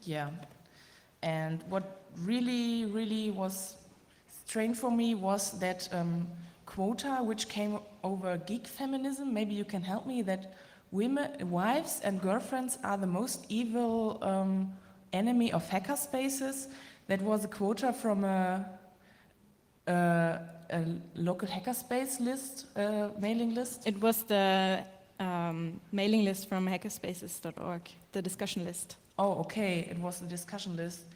[SPEAKER 2] yeah. And what really, really was strange for me was that quota which came over geek feminism. Maybe you can help me, that wives and girlfriends are the most evil enemy of hackerspaces. That was a quota from a local hackerspace list, mailing list.
[SPEAKER 1] It was the mailing list from hackerspaces.org, the discussion list.
[SPEAKER 2] Oh, okay, it was the discussion list.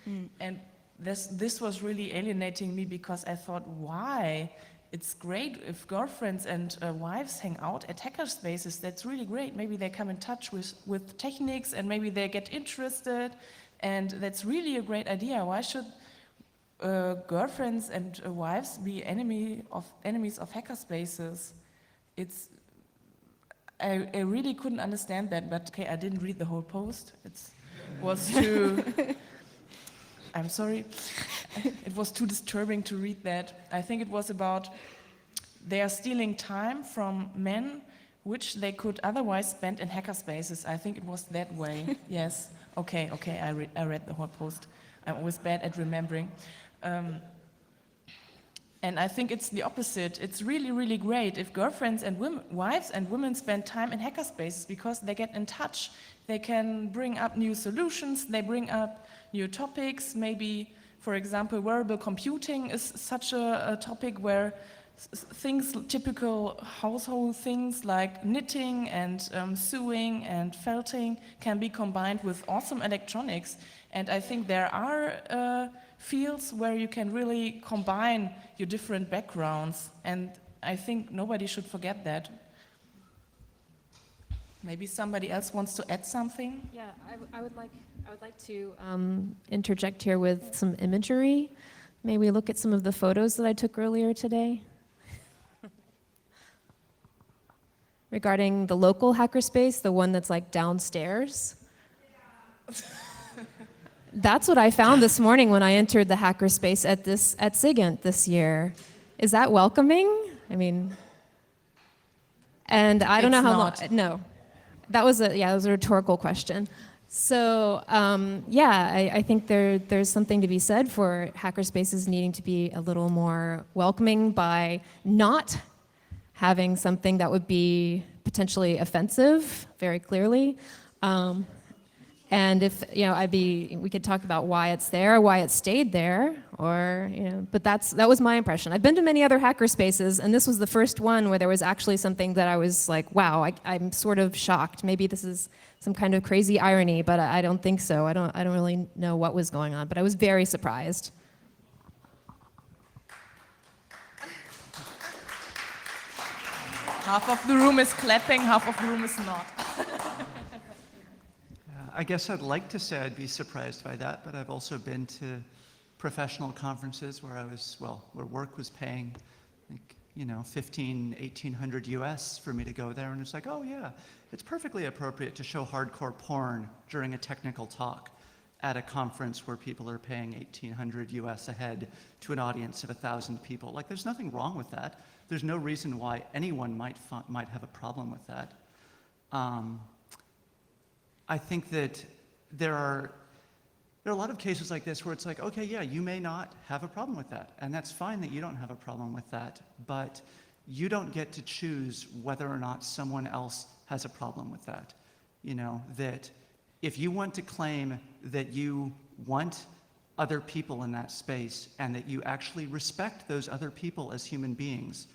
[SPEAKER 2] And this was really alienating me because I thought, why? It's great if girlfriends and wives hang out at hackerspaces. That's really great. Maybe they come in touch with techniques and maybe they get interested. And that's really a great idea. Why should girlfriends and wives be enemies of hackerspaces? I really couldn't understand that, but okay, I didn't read the whole post. It was too, I'm sorry, it was too disturbing to read that. I think it was about they are stealing time from men which they could otherwise spend in hackerspaces. I think it was that way. Yes, okay, I read the whole post. I'm always bad at remembering. And I think it's the opposite. It's really, really great if girlfriends and wives and women spend time in hackerspaces because they get in touch. They can bring up new solutions. They bring up new topics. Maybe, for example, wearable computing is such a topic where things, typical household things like knitting and sewing and felting can be combined with awesome electronics. And I think there are fields where you can really combine your different backgrounds, and I think nobody should forget that. Maybe somebody else wants to add something?
[SPEAKER 4] Yeah, I would like to interject here with some imagery. May we look at some of the photos that I took earlier today? Regarding the local hackerspace, the one that's like downstairs. That's what I found this morning when I entered the hackerspace at SIGINT this year. Is that welcoming? I mean, and I don't know how long. No, that was a rhetorical question. So I think there's something to be said for hackerspaces needing to be a little more welcoming by not having something that would be potentially offensive, very clearly. And if, we could talk about why it's there, why it stayed there, or, but that was my impression. I've been to many other hackerspaces, and this was the first one where there was actually something that I was like, wow, I'm sort of shocked. Maybe this is some kind of crazy irony, but I don't think so. I don't really know what was going on, but I was very surprised.
[SPEAKER 2] Half of the room is clapping, half of the room is not.
[SPEAKER 3] I guess I'd like to say I'd be surprised by that, but I've also been to professional conferences where where work was paying, like, $1,500–1,800 US for me to go there, and it's like, oh yeah, it's perfectly appropriate to show hardcore porn during a technical talk at a conference where people are paying $1,800 US a head to an audience of 1,000 people. Like, there's nothing wrong with that. There's no reason why anyone might have a problem with that. I think that there are a lot of cases like this where it's like, okay, yeah, you may not have a problem with that, and that's fine that you don't have a problem with that, but you don't get to choose whether or not someone else has a problem with that. That if you want to claim that you want other people in that space and that you actually respect those other people as human beings,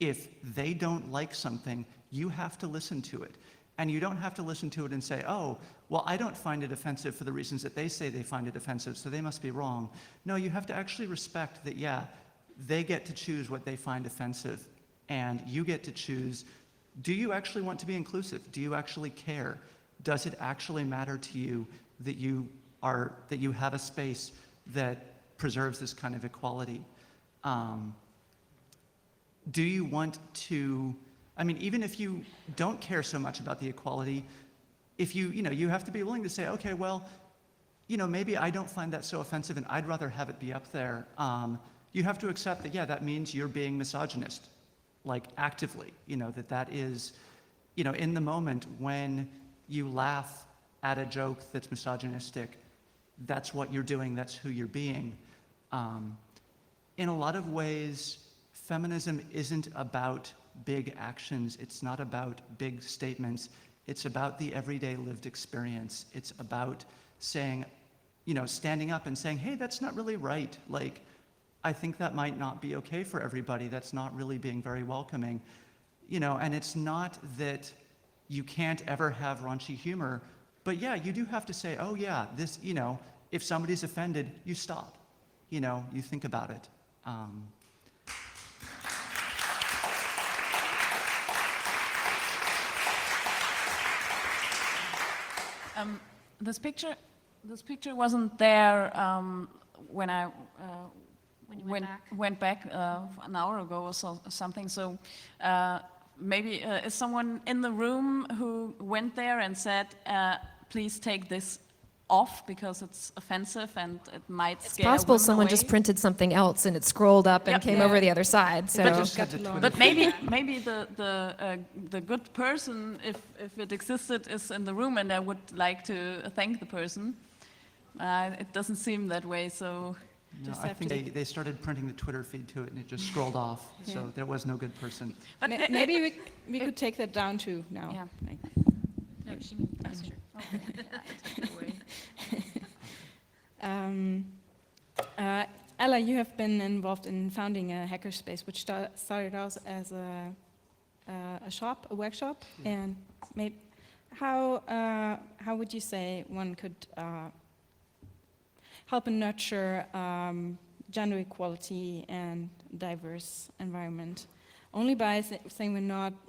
[SPEAKER 3] if they don't like something, you have to listen to it. And you don't have to listen to it and say, oh, well, I don't find it offensive for the reasons that they say they find it offensive, so they must be wrong. No, you have to actually respect that, yeah, they get to choose what they find offensive, and you get to choose, do you actually want to be inclusive? Do you actually care? Does it actually matter to you that you have a space that preserves this kind of equality? Do you want to, even if you don't care so much about the equality, if you have to be willing to say, okay, well, maybe I don't find that so offensive and I'd rather have it be up there. You have to accept that, yeah, that means you're being misogynist, like actively, that is, in the moment when you laugh at a joke that's misogynistic, that's what you're doing, that's who you're being. In a lot of ways, feminism isn't about big actions. It's not about big statements. It's about the everyday lived experience. It's about saying, standing up and saying, hey, that's not really right. Like, I think that might not be okay for everybody. That's not really being very welcoming. And it's not that you can't ever have raunchy humor, but yeah, you do have to say, oh yeah, this, if somebody's offended, you stop. You think about it.
[SPEAKER 5] This picture wasn't there when I went back an hour ago or something. So maybe is someone in the room who went there and said, "Please take this off because it's offensive and it might scare women away"?
[SPEAKER 4] It's possible someone just printed something else and it scrolled up and came over the other side. So,
[SPEAKER 5] but maybe the good person, if it existed, is in the room, and I would like to thank the person. It doesn't seem that way, so.
[SPEAKER 3] No, I think they started printing the Twitter feed to it and it just scrolled off, so there was no good person.
[SPEAKER 1] But maybe we could take that down too now.
[SPEAKER 5] Yeah.
[SPEAKER 1] Like.
[SPEAKER 4] no, she means faster.
[SPEAKER 1] Ella, you have been involved in founding a hackerspace, which started out as a workshop, and how would you say one could help and nurture gender equality and diverse environment? Only by saying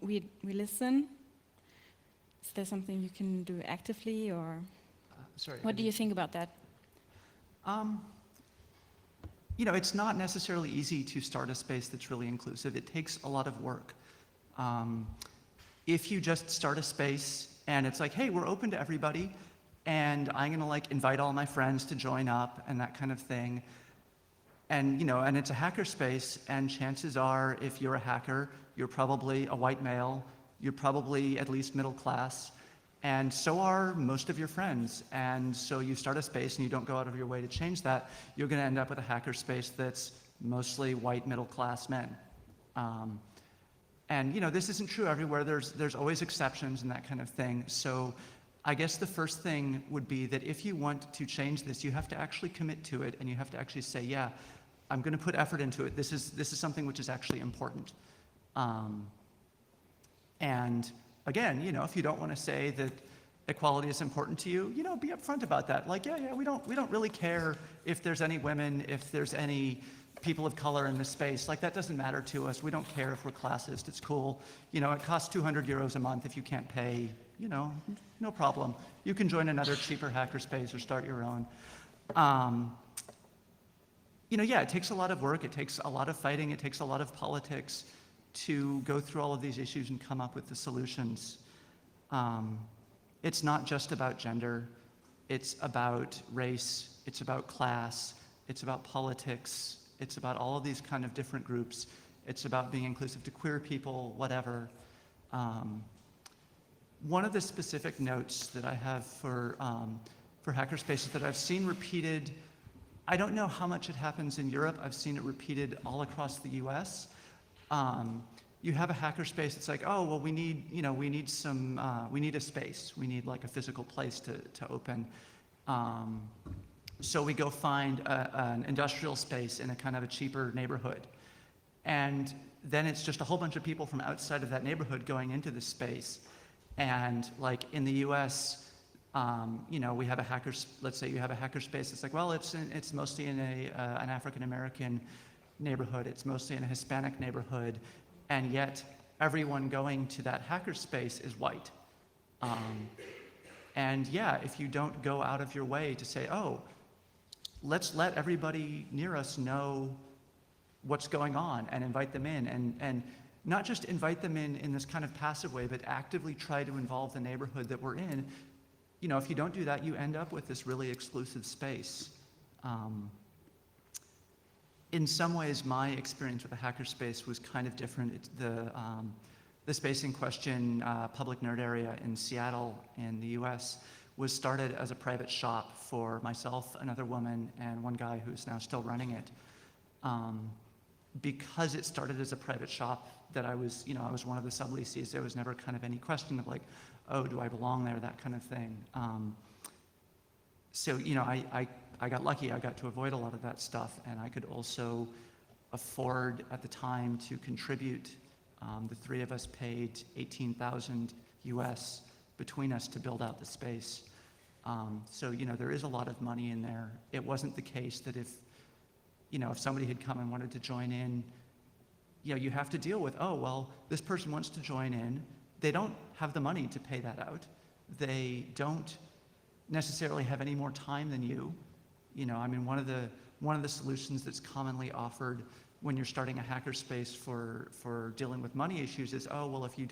[SPEAKER 1] we listen? Is there something you can do actively, or what do you think about that?
[SPEAKER 3] It's not necessarily easy to start a space that's really inclusive. It takes a lot of work. If you just start a space and it's like, hey, we're open to everybody, and I'm gonna invite all my friends to join up and that kind of thing, and and it's a hackerspace, and chances are, if you're a hacker, you're probably a white male, you're probably at least middle class, And so are most of your friends. And so you start a space and you don't go out of your way to change that, you're going to end up with a hackerspace that's mostly white middle-class men. And you know, this isn't true everywhere. There's always exceptions and that kind of thing. So I guess the first thing would be that if you want to change this, you have to actually commit to it, and you have to actually say, yeah, I'm going to put effort into it. This is something which is actually important. And again, you know, if you don't want to say that equality is important to you, you know, be upfront about that. Like, yeah, we don't really care if there's any women, if there's any people of color in this space. Like, that doesn't matter to us. We don't care if we're classist. It's cool. You know, it costs 200 euros a month if you can't pay, you know, no problem. You can join another cheaper hackerspace or start your own. You know, yeah, it takes a lot of work. It takes a lot of fighting. It takes a lot of politics to go through all of these issues and come up with the solutions. It's not just about gender. It's about race. It's about class. It's about politics. It's about all of these kind of different groups. It's about being inclusive to queer people, whatever. One of the specific notes that I have for hackerspaces that I've seen repeated, I don't know how much it happens in Europe. I've seen it repeated all across the US. You have a hackerspace, it's like, oh, well, we need a space. We need like a physical place to open. So we go find an industrial space in a kind of a cheaper neighborhood. And then it's just a whole bunch of people from outside of that neighborhood going into the space. And like in the US, you know, we have let's say you have a hackerspace. It's like, well, it's mostly in an African-American neighborhood. It's mostly in a Hispanic neighborhood. And yet everyone going to that hackerspace is white. And yeah, if you don't go out of your way to say, oh, let's let everybody near us know what's going on and invite them in, and not just invite them in this kind of passive way, but actively try to involve the neighborhood that we're in. You know, if you don't do that, you end up with this really exclusive space. In some ways, my experience with the hackerspace was kind of different. The space in question, Public Nerd Area in Seattle in the US, was started as a private shop for myself, another woman, and one guy who's now still running it. Because it started as a private shop, that I was one of the subleasees, there was never kind of any question of like, oh, do I belong there, that kind of thing. So, you know, I got lucky. I got to avoid a lot of that stuff, and I could also afford at the time to contribute. The three of us paid $18,000 US between us to build out the space. So, you know, there is a lot of money in there. It wasn't the case that if somebody had come and wanted to join in, you know, you have to deal with, oh, well, this person wants to join in. They don't have the money to pay that out. They don't necessarily have any more time than you. You know, I mean, one of the solutions that's commonly offered when you're starting a hackerspace for dealing with money issues is, oh, well, if you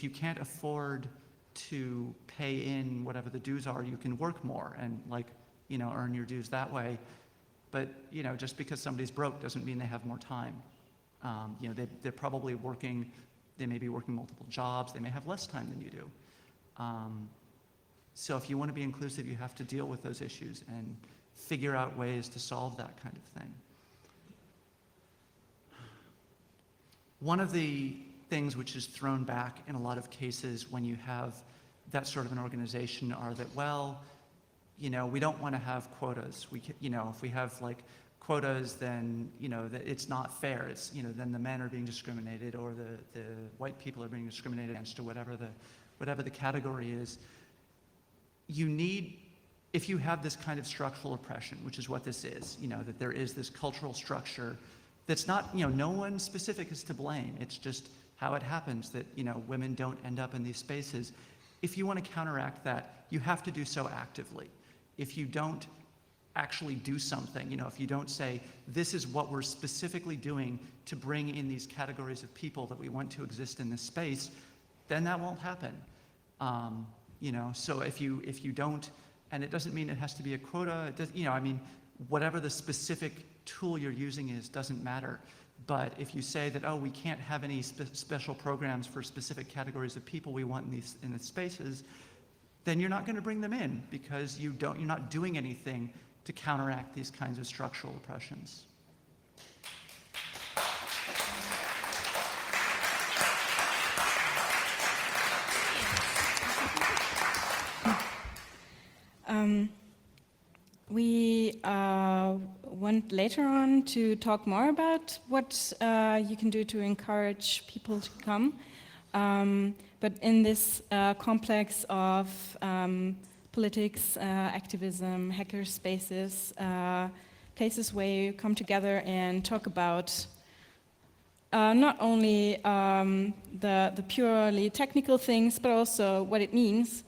[SPEAKER 3] can't afford to pay in whatever the dues are, you can work more and, like, you know, earn your dues that way. But, you know, just because somebody's broke doesn't mean they have more time. You know, they're probably working, they may be working multiple jobs, they may have less time than you do. So if you want to be inclusive, you have to deal with those issues and figure out ways to solve that kind of thing. One of the things which is thrown back in a lot of cases when you have that sort of an organization are that, well, you know, we don't want to have quotas. You know, if we have like quotas, then, you know, that it's not fair. It's, you know, then the men are being discriminated, or the white people are being discriminated against, or whatever the category is. You need, if you have this kind of structural oppression, which is what this is, you know, that there is this cultural structure that's not, you know, no one specific is to blame. It's just how it happens that, you know, women don't end up in these spaces. If you want to counteract that, you have to do so actively. If you don't actually do something, you know, if you don't say, this is what we're specifically doing to bring in these categories of people that we want to exist in this space, then that won't happen. You know, so if you don't, and it doesn't mean it has to be a quota, it does, you know, I mean, whatever the specific tool you're using is doesn't matter. But if you say that, oh, we can't have any special programs for specific categories of people we want in these spaces, then you're not going to bring them in because you're not doing anything to counteract these kinds of structural oppressions.
[SPEAKER 1] We want later on to talk more about what you can do to encourage people to come. But in this complex of politics, activism, hackerspaces, places where you come together and talk about not only the purely technical things, but also what it means.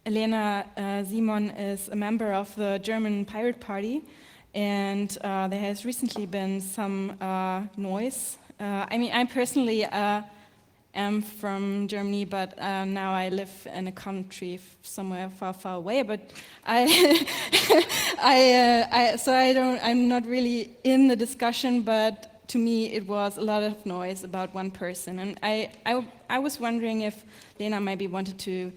[SPEAKER 1] Elena Simon is a member of the German Pirate Party, and there has recently been some noise. I mean, I personally am from Germany, but now I live in a country somewhere far, far away. But I'm not really in the discussion. But to me, it was a lot of noise about one person, and I was wondering if Lena maybe wanted to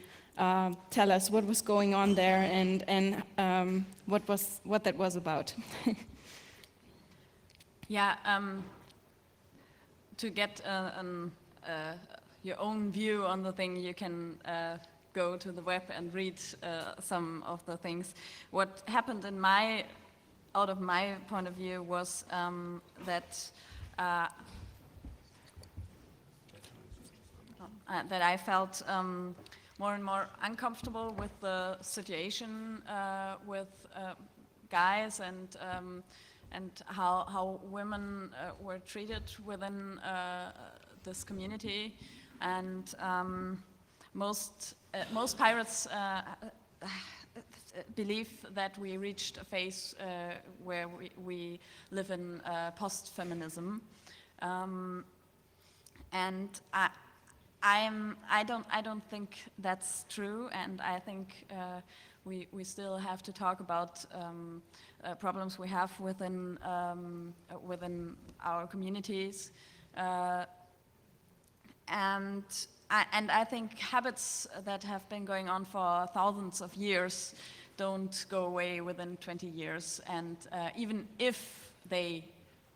[SPEAKER 1] tell us what was going on there and what that was about.
[SPEAKER 5] Yeah, to get your own view on the thing, you can go to the web and read some of the things. What happened out of my point of view was that I felt more and more uncomfortable with the situation with guys and how women were treated within this community, and most pirates believe that we reached a phase where we live in post-feminism, and I don't think that's true, and I think we still have to talk about problems we have within our communities, and I think habits that have been going on for thousands of years don't go away within 20 years, and even if they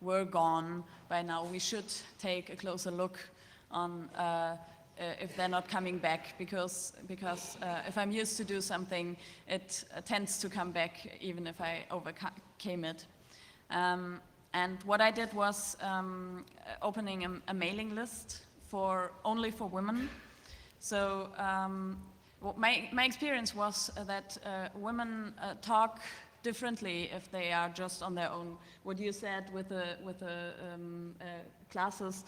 [SPEAKER 5] were gone by now, we should take a closer look on if they're not coming back, because if I'm used to do something, it tends to come back even if I overcame it. And what I did was opening a mailing list only for women. So my experience was that women talk differently if they are just on their own. What you said with the classes.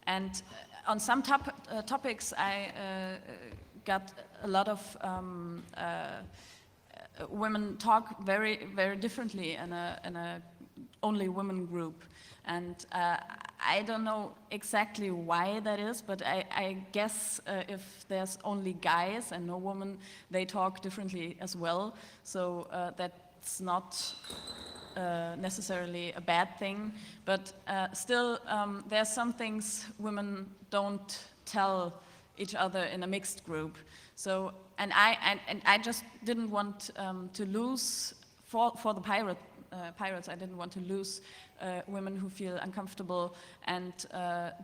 [SPEAKER 5] And on some topics, I got a lot of women talk very, very differently in a only women group, and I don't know exactly why that is, but I guess if there's only guys and no women, they talk differently as well. So that's not necessarily a bad thing, but still there's some things women don't tell each other in a mixed group. So and I just didn't want to lose for the pirates. I didn't want to lose women who feel uncomfortable and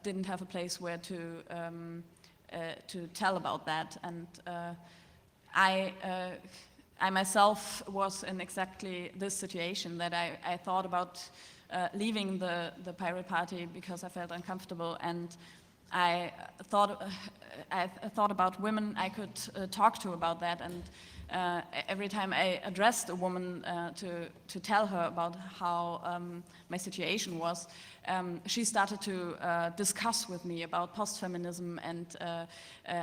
[SPEAKER 5] didn't have a place where to tell about that. And I myself was in exactly this situation, that I thought about leaving the pirate party because I felt uncomfortable, and I thought about women I could talk to about that, and every time I addressed a woman to tell her about how my situation was, she started to discuss with me about post-feminism and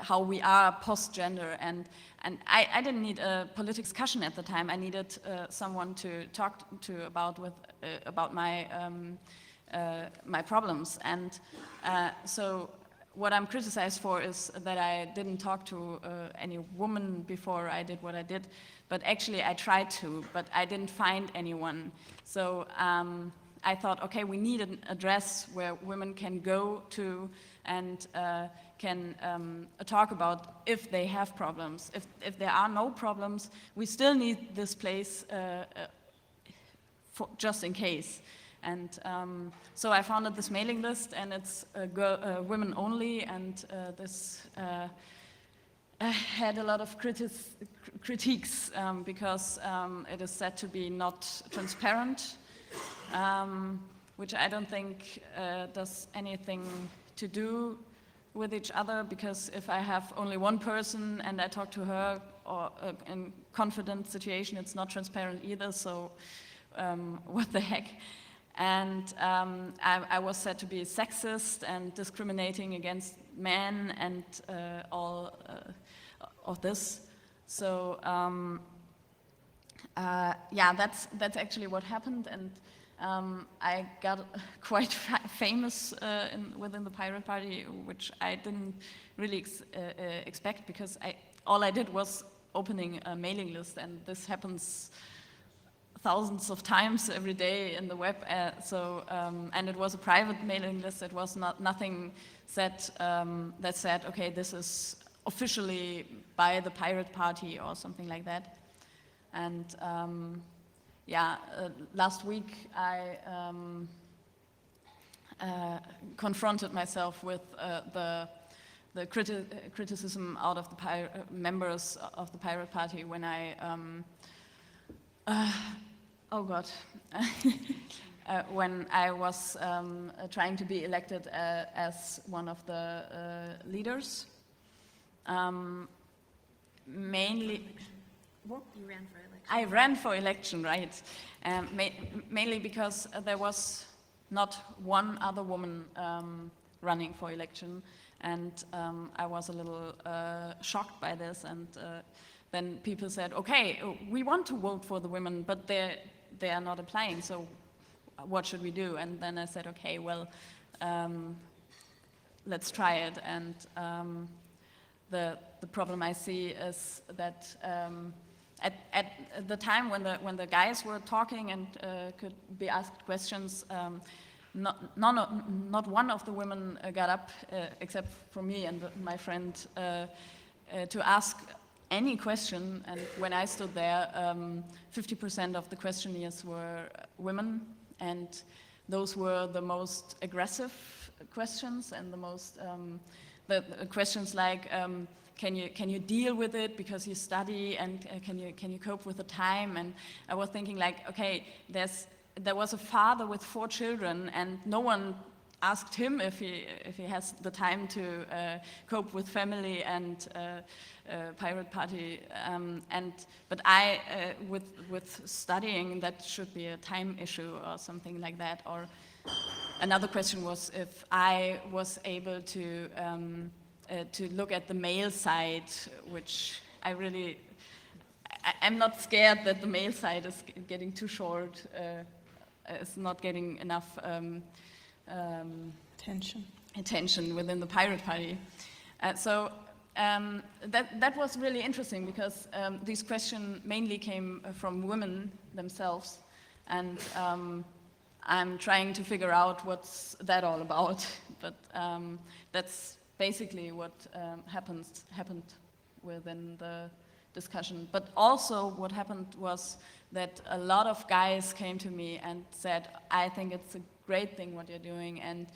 [SPEAKER 5] how we are post-gender, and I didn't need a political discussion at the time. I needed someone to talk to about my my problems, and so what I'm criticized for is that I didn't talk to any woman before I did what I did, but actually I tried to, but I didn't find anyone. So I thought, okay, we need an address where women can go to and can talk about if they have problems. If there are no problems, we still need this place just in case. And so I founded this mailing list, and it's women only, and this had a lot of critiques because it is said to be not transparent, which I don't think does anything to do with each other, because if I have only one person and I talk to her or in confident situation, it's not transparent either, so what the heck. And I was said to be sexist and discriminating against men and all of this. So yeah, that's actually what happened, and I got quite famous within the Pirate Party, which I didn't really expect, because all I did was opening a mailing list, and this happens thousands of times every day in the web. And it was a private mailing list. It was nothing that said, okay, this is officially by the Pirate Party or something like that. And yeah, last week I confronted myself with the criticism out of the members of the Pirate Party when I oh God, when I was trying to be elected as one of the leaders. Mainly,
[SPEAKER 4] You ran for election.
[SPEAKER 5] I ran for election, right? Mainly because there was not one other woman running for election, and I was a little shocked by this, and then people said, okay, we want to vote for the women, but they are not applying, so what should we do? And then I said, okay, well, let's try it. And the problem I see is that at the time when the guys were talking and could be asked questions, not one of the women got up, except for me and my friend, to ask any question. And when I stood there, 50% of the questionnaires were women, and those were the most aggressive questions, and the most the questions like, can you deal with it because you study, and can you cope with the time? And I was thinking, like, okay, there was a father with 4 children, and no one asked him if he has the time to cope with family and Pirate Party, but I with studying, that should be a time issue or something like that. Or another question was if I was able to look at the male side, which I'm not scared that the male side is getting too short, is not getting enough attention within the Pirate Party. So that was really interesting, because these questions mainly came from women themselves, and I'm trying to figure out what's that all about. But that's basically what happened within the discussion. But also what happened was that a lot of guys came to me and said, I think it's a great thing what you're doing, and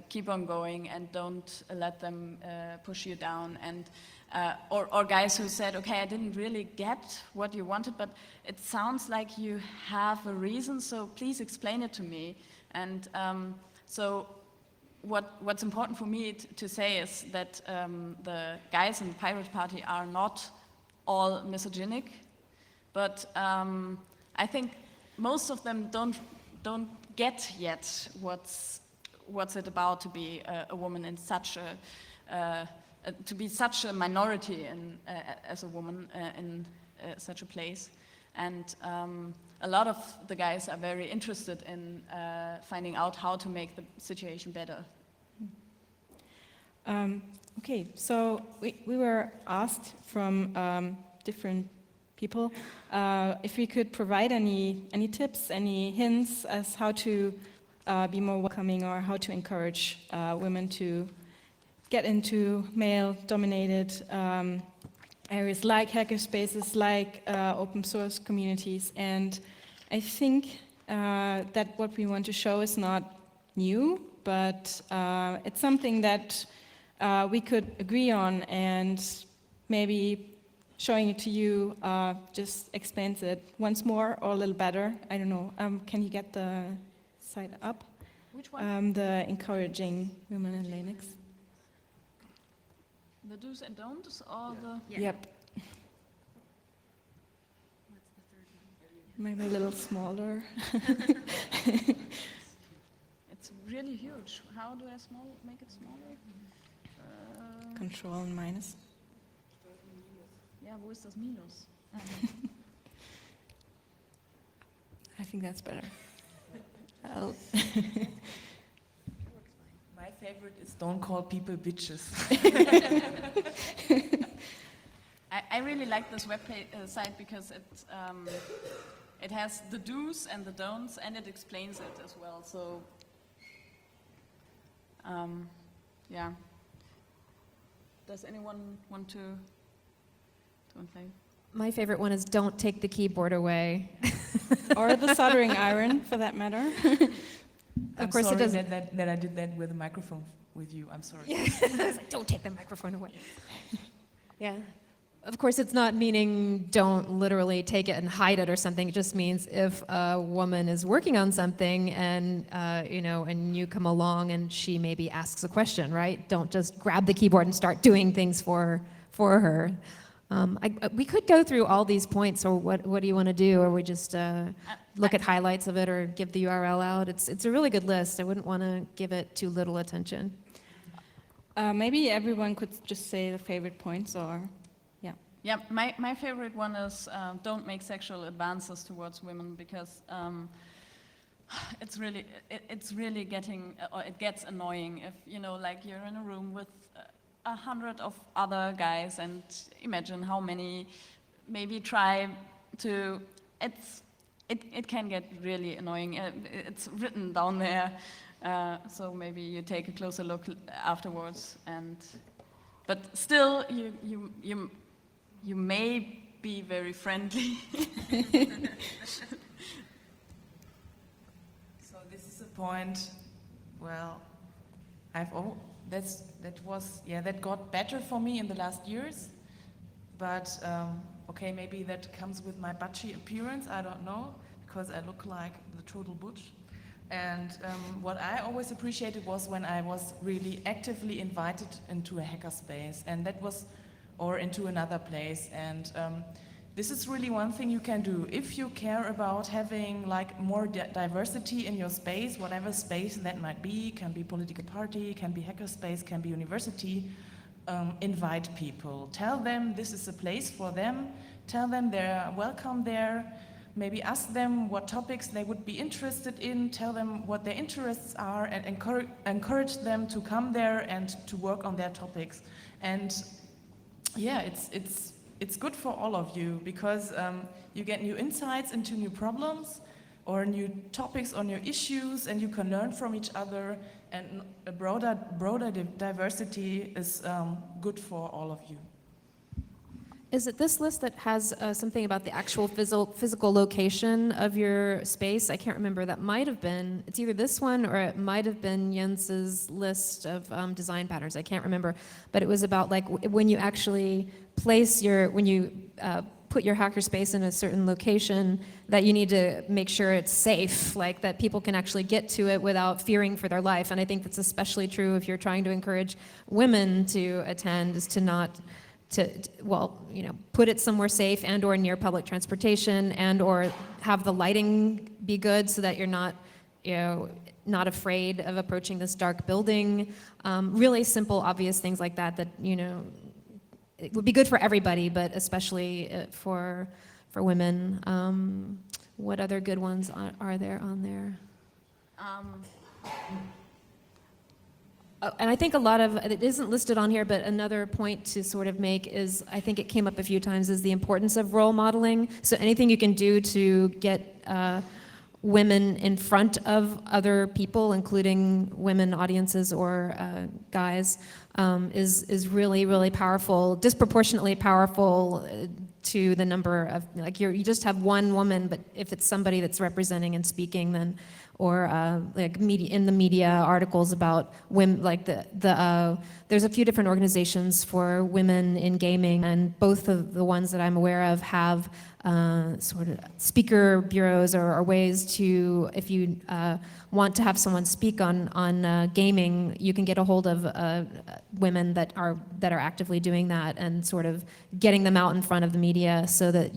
[SPEAKER 5] keep on going, and don't let them push you down. And or guys who said, okay, I didn't really get what you wanted, but it sounds like you have a reason, so please explain it to me. And so what's important for me to say is that the guys in the Pirate Party are not all misogynic, but I think most of them don't get yet what's it about to be a woman in such to be such a minority as a woman in such a place. And a lot of the guys are very interested in finding out how to make the situation better.
[SPEAKER 1] Okay, so we were asked from different people. If we could provide any tips, any hints as how to be more welcoming or how to encourage women to get into male-dominated areas like hackerspaces, like open source communities. And I think that what we want to show is not new, but it's something that we could agree on, and maybe showing it to you just explains it once more or a little better. I don't know. Can you get the side up?
[SPEAKER 5] Which one?
[SPEAKER 1] The encouraging women in Linux.
[SPEAKER 5] The do's and don'ts, or the...
[SPEAKER 1] Yep. Maybe a little smaller.
[SPEAKER 5] It's really huge. How do I make it smaller?
[SPEAKER 1] Control and minus.
[SPEAKER 5] Ja, wo ist das Minus?
[SPEAKER 1] I think that's better.
[SPEAKER 6] My favorite is don't call people bitches.
[SPEAKER 5] I really like this site because it has the do's and the don'ts, and it explains it as well. So, yeah. Does anyone want to play?
[SPEAKER 4] My favorite one is don't take the keyboard away.
[SPEAKER 1] Or the soldering iron, for that matter.
[SPEAKER 6] I'm
[SPEAKER 4] course it
[SPEAKER 6] sorry
[SPEAKER 4] doesn't-
[SPEAKER 6] that I did that with a microphone with you. I'm sorry.
[SPEAKER 4] I was like, don't take the microphone away. Yeah. Of course, it's not meaning don't literally take it and hide it or something. It just means if a woman is working on something and and you come along and she maybe asks a question, right? Don't just grab the keyboard and start doing things for her. We could go through all these points, or what do you want to do? Or we just look at highlights of it, or give the URL out. It's a really good list. I wouldn't want to give it too little attention.
[SPEAKER 1] Maybe everyone could just say the favorite points, or
[SPEAKER 5] Yeah, my favorite one is don't make sexual advances towards women, because it's really getting, or it gets annoying if, like you're in a room with 100 of other guys, and imagine how many maybe try to, it can get really annoying. It's written down there, so maybe you take a closer look afterwards, but still you may be very friendly.
[SPEAKER 6] So this is a point. Well, that got better for me in the last years, but okay, maybe that comes with my butchy appearance. I don't know, because I look like the total butch. And what I always appreciated was when I was really actively invited into a hackerspace, and that was, or into another place. And this is really one thing you can do if you care about having like more diversity in your space, whatever space that might be. Can be political party, can be hackerspace, can be university. Invite people. Tell them this is a place for them. Tell them they're welcome there. Maybe ask them what topics they would be interested in. Tell them what their interests are, and encourage them to come there and to work on their topics. And yeah, it's good for all of you, because you get new insights into new problems or new topics or new issues, and you can learn from each other, and a broader diversity is good for all of you.
[SPEAKER 4] Is it this list that has something about the actual physical location of your space? I can't remember. That might have been, it's either this one or it might have been Jens's list of design patterns. I can't remember. But it was about like when you actually put your hackerspace in a certain location, that you need to make sure it's safe, like that people can actually get to it without fearing for their life. And I think that's especially true if you're trying to encourage women to attend, is to not put it somewhere safe and or near public transportation, and or have the lighting be good so that you're not afraid of approaching this dark building. Really simple, obvious things like that it would be good for everybody, but especially for women. What other good ones are there on there? And I think a lot of, it isn't listed on here, but another point to sort of make is, I think it came up a few times, is the importance of role modeling. So anything you can do to get women in front of other people, including women audiences or guys, is really, really powerful, disproportionately powerful to the number of, like you just have one woman, but if it's somebody that's representing and speaking, then, or like media, in the media articles about women, like there's a few different organizations for women in gaming, and both of the ones that I'm aware of have sort of speaker bureaus or ways to, if you want to have someone speak on gaming, you can get a hold of women that are actively doing that and sort of getting them out in front of the media so that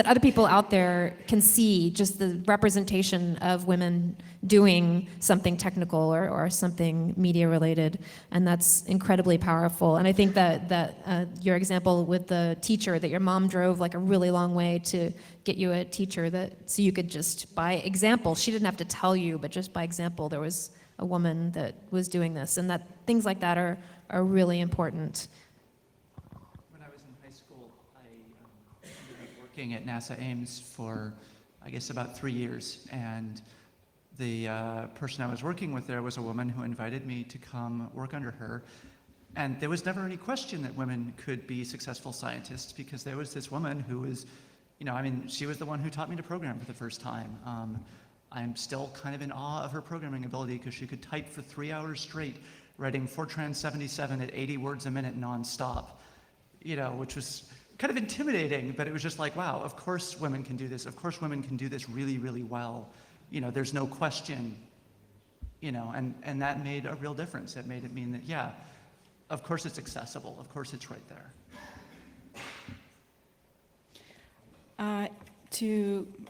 [SPEAKER 4] other people out there can see just the representation of women doing something technical or something media related, and that's incredibly powerful. And I think that your example with the teacher, that your mom drove like a really long way to get you a teacher, so you could just, by example, she didn't have to tell you, but just by example, there was a woman that was doing this, and that things like that are really important.
[SPEAKER 3] When I was in high school, I ended up working at NASA Ames for, I guess, about 3 years, and the person I was working with there was a woman who invited me to come work under her. And there was never any question that women could be successful scientists, because there was this woman who was, she was the one who taught me to program for the first time. I'm still kind of in awe of her programming ability, because she could type for 3 hours straight, writing Fortran 77 at 80 words a minute nonstop, which was kind of intimidating, but it was just like, wow, of course women can do this. Of course women can do this really, really well. There's no question, and that made a real difference. It made it mean that, yeah, of course it's accessible. Of course it's right there.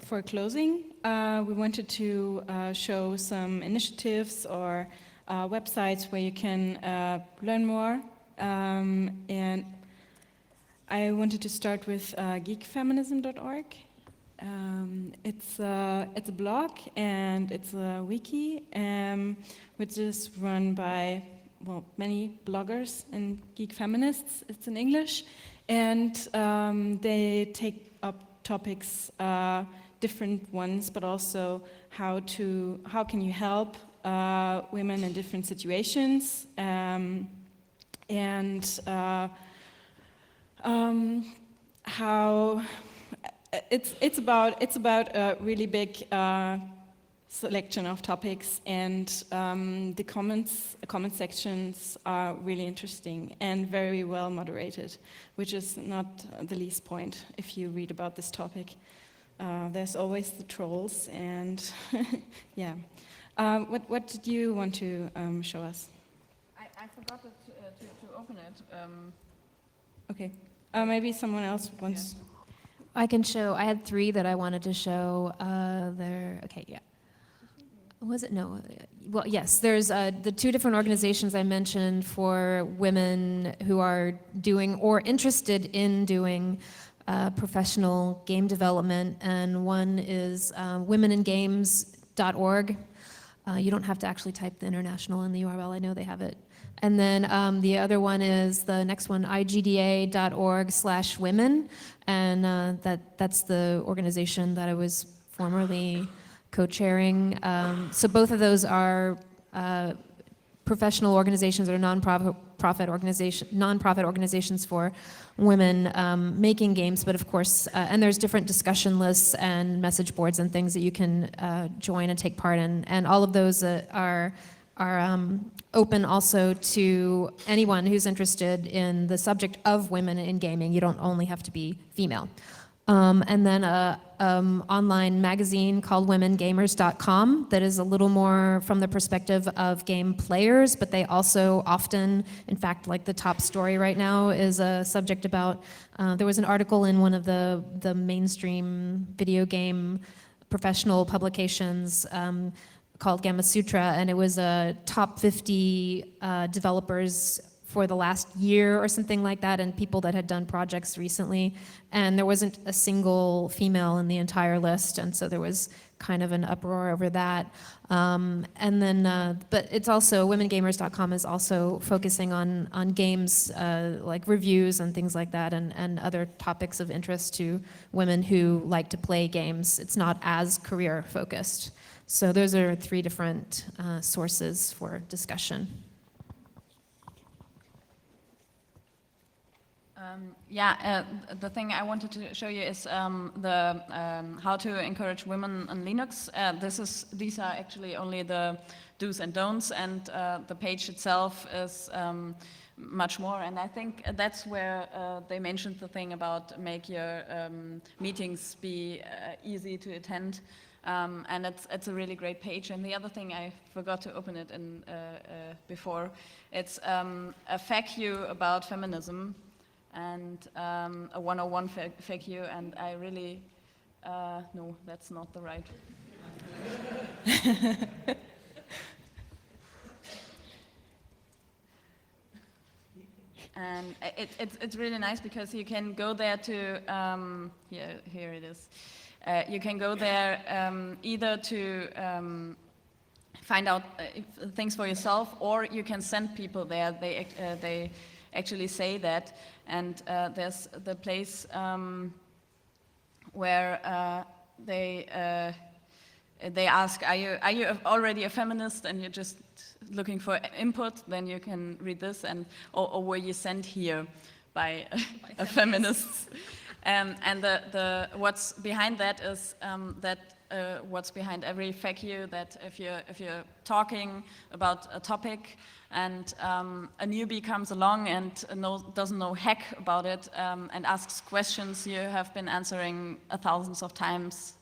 [SPEAKER 1] For closing, we wanted to show some initiatives or websites where you can learn more. And I wanted to start with geekfeminism.org. It's a blog and it's a wiki, which is run by many bloggers and geek feminists. It's in English, and they take up topics, different ones, but also how can you help women in different situations, and how it's about a really big selection of topics, and the comment sections are really interesting and very well moderated, which is not the least point if you read about this topic. There's always the trolls, and yeah. What did you want to show us?
[SPEAKER 5] I forgot to open it.
[SPEAKER 1] Okay. Maybe someone else wants.
[SPEAKER 5] Yeah.
[SPEAKER 4] I can show, I had 3 that I wanted to show there. Okay, yeah. Was it? No. Well, yes, there's the 2 different organizations I mentioned for women who are doing or interested in doing professional game development, and one is womeningames.org. You don't have to actually type the international in the URL, I know they have it. And then the other one is the next one, igda.org/women, and that's the organization that I was formerly co-chairing. So both of those are professional organizations or nonprofit organizations for women making games, but of course, and there's different discussion lists and message boards and things that you can join and take part in, and all of those are open also to anyone who's interested in the subject of women in gaming. You don't only have to be female. And then an online magazine called womengamers.com that is a little more from the perspective of game players, but they also often, in fact, like the top story right now is a subject about, there was an article in one of the mainstream video game professional publications called Gamma Sutra, and it was a top 50 developers for the last year or something like that, and people that had done projects recently, and there wasn't a single female in the entire list, and so there was kind of an uproar over that. And then, but it's also, womengamers.com is also focusing on games, like reviews and things like that, and other topics of interest to women who like to play games. It's not as career focused. So those are 3 different sources for discussion.
[SPEAKER 5] The thing I wanted to show you is how to encourage women on Linux. These are actually only the do's and don'ts, and the page itself is much more. And I think that's where they mentioned the thing about make your meetings be easy to attend. And it's a really great page. And the other thing, I forgot to open it in before, it's a FAQ about feminism, and a 101 FAQ, and I really, no, that's not the right. And it's really nice because you can go there to, here it is. You can go there either to find out things for yourself, or you can send people there. They actually say that, and there's the place where they ask, are you already a feminist and you're just looking for input? Then you can read this, and or were you sent here by a feminist? And the what's behind that is what's behind every FAQ, that if you're talking about a topic and a newbie comes along and doesn't know heck about it, and asks questions you have been answering thousands of times,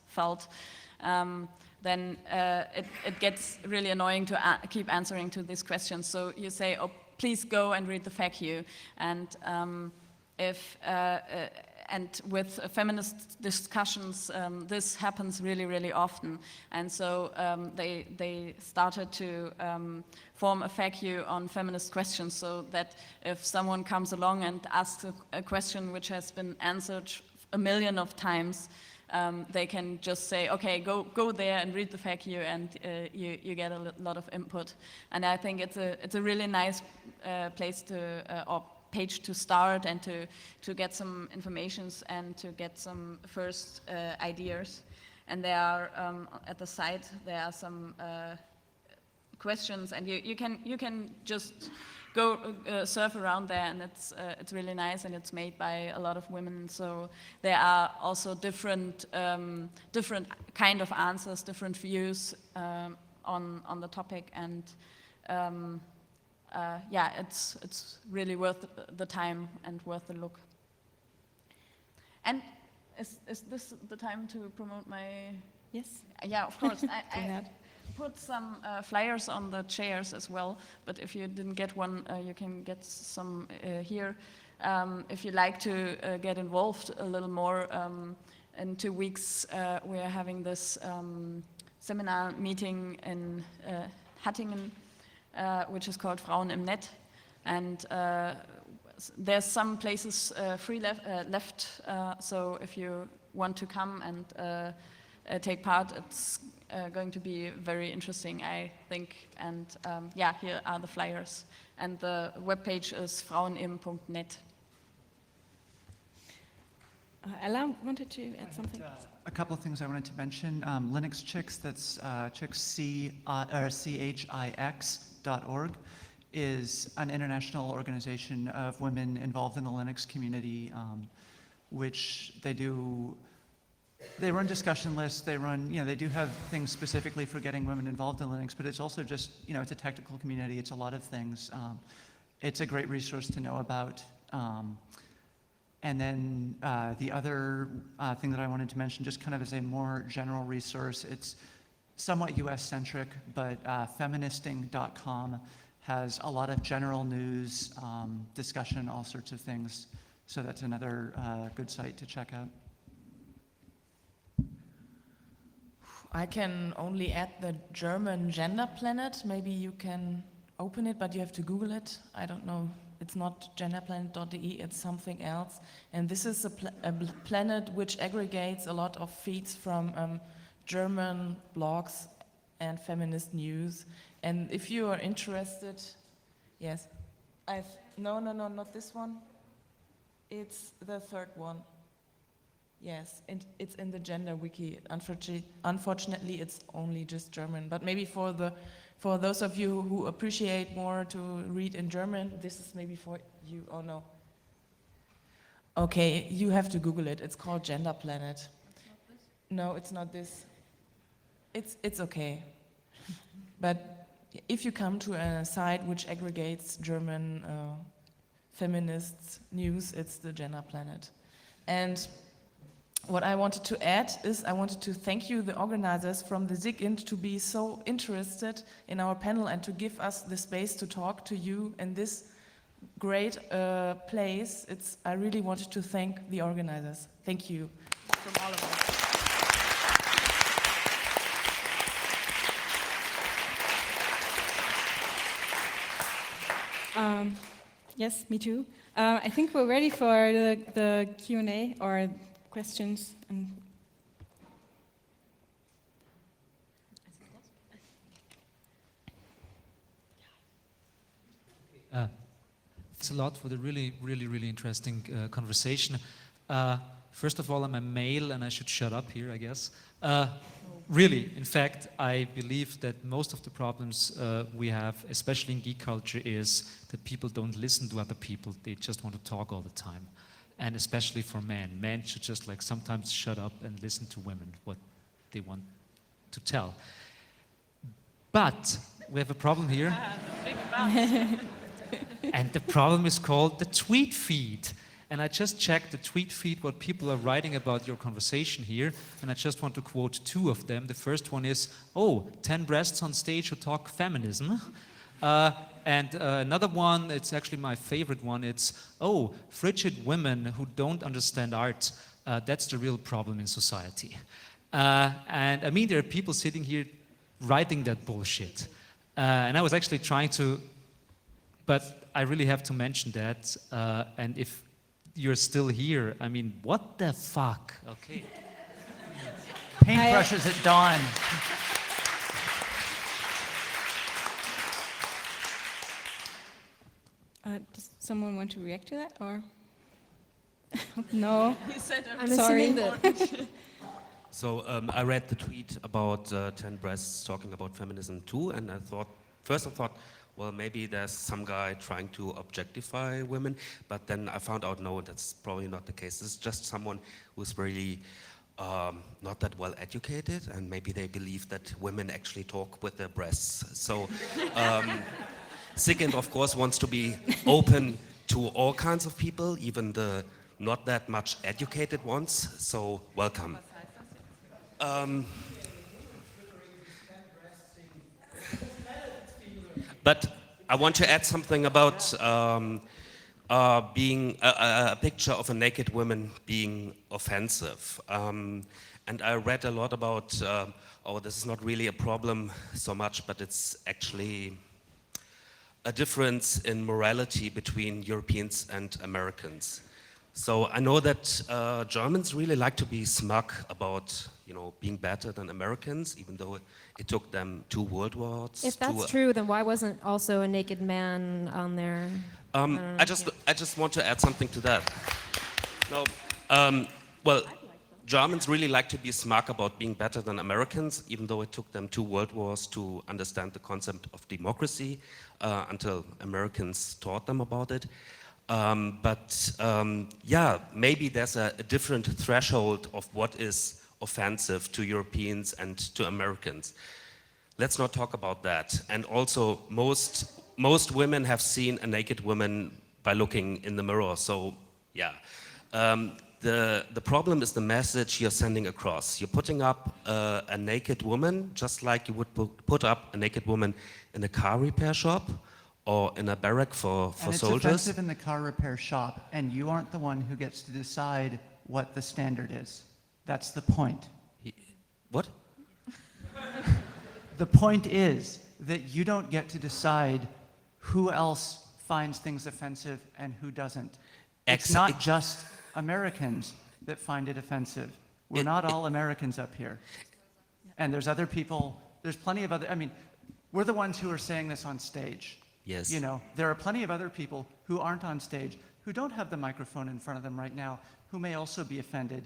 [SPEAKER 5] then it gets really annoying to keep answering to these questions. So you say, oh, please go and read the FAQ. And and with feminist discussions, this happens really, really often. And so they started to form a FAQ on feminist questions, so that if someone comes along and asks a question which has been answered 1 million of times, they can just say, okay, go there and read the FAQ, and you get a lot of input. And I think it's a really nice place or page to start, and to get some informations and to get some first ideas. And there are at the site there are some questions, and you can just go surf around there, and it's really nice, and it's made by a lot of women. So there are also different kind of answers, different views on the topic, and it's really worth the time and worth the look. And is this the time to promote my?
[SPEAKER 1] Yes.
[SPEAKER 5] Yeah, of course. I put some flyers on the chairs as well, but if you didn't get one, you can get some here. If you like to get involved a little more, in 2 weeks we are having this seminar meeting in Hattingen, which is called Frauen im Net, and there's some places free left, so if you want to come and take part, it's going to be very interesting, I think. And here are the flyers, and the webpage is frauenim.net.
[SPEAKER 1] Ella wanted to add something.
[SPEAKER 3] A couple of things I wanted to mention. Linux Chicks, that's Chicks, CHIX.org, is an international organization of women involved in the Linux community, which they run discussion lists, they do have things specifically for getting women involved in Linux, but it's also just, it's a technical community, it's a lot of things. It's a great resource to know about. And then the other thing that I wanted to mention, just kind of as a more general resource, it's somewhat US-centric, but feministing.com has a lot of general news, discussion, all sorts of things. So that's another good site to check out.
[SPEAKER 6] I can only add the German Gender Planet. Maybe you can open it, but you have to Google it. I don't know. It's not genderplanet.de, it's something else. And this is a planet which aggregates a lot of feeds from German blogs and feminist news. And if you are interested, yes, no, not this one. It's the third one. Yes, and it's in the gender wiki. Unfortunately, it's only just German. But maybe for those of you who appreciate more to read in German, this is maybe for you. Oh no. Okay, you have to Google it. It's called Gender Planet. No, it's not this. It's okay. But if you come to a site which aggregates German feminist news, it's the Gender Planet. And what I wanted to add is I wanted to thank you, the organizers from the SIGINT, to be so interested in our panel and to give us the space to talk to you in this great place. I really wanted to thank the organizers. Thank you from all of us.
[SPEAKER 1] Yes, me too. I think we're ready for the Q&A or questions.
[SPEAKER 7] Thanks a lot for the really interesting conversation. First of all, I'm a male and I should shut up here, I guess. Really, in fact, I believe that most of the problems we have, especially in geek culture, is that people don't listen to other people. They just want to talk all the time. And especially for men. Men should just like sometimes shut up and listen to women, what they want to tell. But we have a problem here. And the problem is called the tweet feed. And I just checked the tweet feed, what people are writing about your conversation here, and I just want to quote two of them. The first one is, 10 breasts on stage who talk feminism. And another one, it's actually my favorite one, it's, frigid women who don't understand art, that's the real problem in society. And I mean, there are people sitting here writing that bullshit. And I was actually trying to, but I really have to mention that, and if you're still here, I mean, what the fuck? Okay.
[SPEAKER 3] Paintbrushes at dawn.
[SPEAKER 1] Does someone want to react to that, or? No.
[SPEAKER 4] I'm
[SPEAKER 1] Sorry.
[SPEAKER 4] assuming that.
[SPEAKER 8] So I read the tweet about 10 breasts talking about feminism too, and I thought, well, maybe there's some guy trying to objectify women, but then I found out, no, that's probably not the case. It's just someone who's really not that well educated, and maybe they believe that women actually talk with their breasts. So SIGINT, of course, wants to be open to all kinds of people, even the not that much educated ones, so welcome. But I want to add something about being a picture of a naked woman being offensive. And I read a lot about, this is not really a problem so much, but it's actually a difference in morality between Europeans and Americans. So I know that Germans really like to be smug about, being better than Americans, even though it took them 2 world wars.
[SPEAKER 4] If that's true, then why wasn't also a naked man on there?
[SPEAKER 8] I just want to add something to that. No, well, Germans really like to be smug about being better than Americans, even though it took them 2 world wars to understand the concept of democracy until Americans taught them about it. Yeah, maybe there's a different threshold of what is offensive to Europeans and to Americans. Let's not talk about that. And also, most women have seen a naked woman by looking in the mirror. So, yeah. The problem is the message you're sending across. You're putting up a naked woman, just like you would put up a naked woman in a car repair shop or in a barrack for soldiers.
[SPEAKER 3] And it's offensive in the car repair shop, and you aren't the one who gets to decide what the standard is. That's the point.
[SPEAKER 8] What?
[SPEAKER 3] The point is that you don't get to decide who else finds things offensive and who doesn't. It's not just Americans that find it offensive. We're not all Americans up here. And there's other people, there's plenty of other, I mean, we're the ones who are saying this on stage.
[SPEAKER 8] Yes.
[SPEAKER 3] You know, there are plenty of other people who aren't on stage, who don't have the microphone in front of them right now, who may also be offended.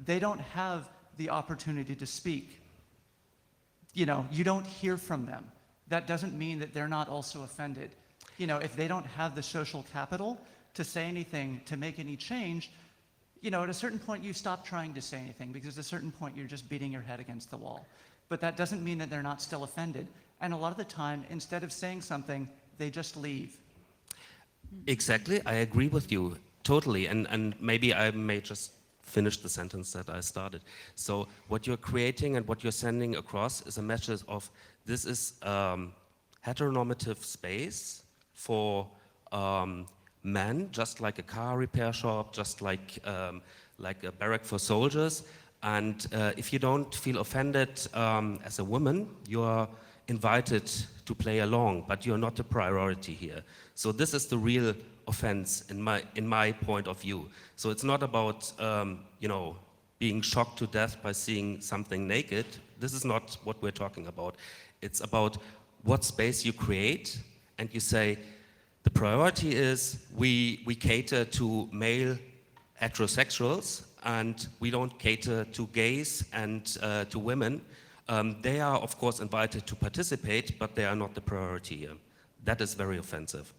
[SPEAKER 3] They don't have the opportunity to speak. You know, you don't hear from them. That doesn't mean that they're not also offended. You know, if they don't have the social capital to say anything, to make any change, you know, at a certain point you stop trying to say anything, because at a certain point you're just beating your head against the wall. But that doesn't mean that they're not still offended. And a lot of the time, instead of saying something, they just leave.
[SPEAKER 8] Exactly, I agree with you totally, and maybe I may just finish the sentence that I started. So what you're creating and what you're sending across is a message of this is heteronormative space for men, just like a car repair shop, just like a barrack for soldiers. And if you don't feel offended as a woman, you're invited to play along, but you're not the priority here. So this is the real offense in my point of view. So it's not about you know, being shocked to death by seeing something naked. This is not what we're talking about. It's about what space you create, and you say the priority is we cater to male heterosexuals, and we don't cater to gays and to women. They are, of course, invited to participate, but they are not the priority here. That is very offensive.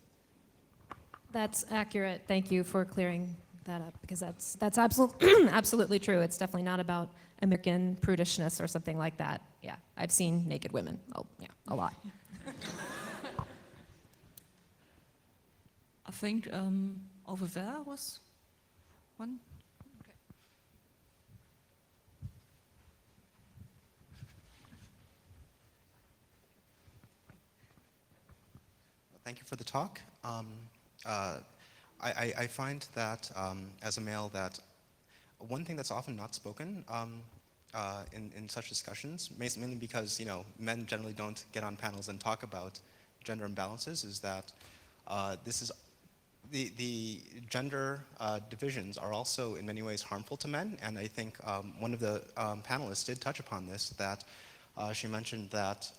[SPEAKER 4] That's accurate. Thank you for clearing that up, because that's absolutely true. It's definitely not about American prudishness or something like that. Yeah, I've seen naked women. Oh, yeah, a lot.
[SPEAKER 9] I think over there was one.
[SPEAKER 10] Thank you for the talk. I find that as a male that one thing that's often not spoken in such discussions, mainly because, you know, men generally don't get on panels and talk about gender imbalances, is that this is the gender divisions are also in many ways harmful to men. And I think one of the panelists did touch upon this, that she mentioned that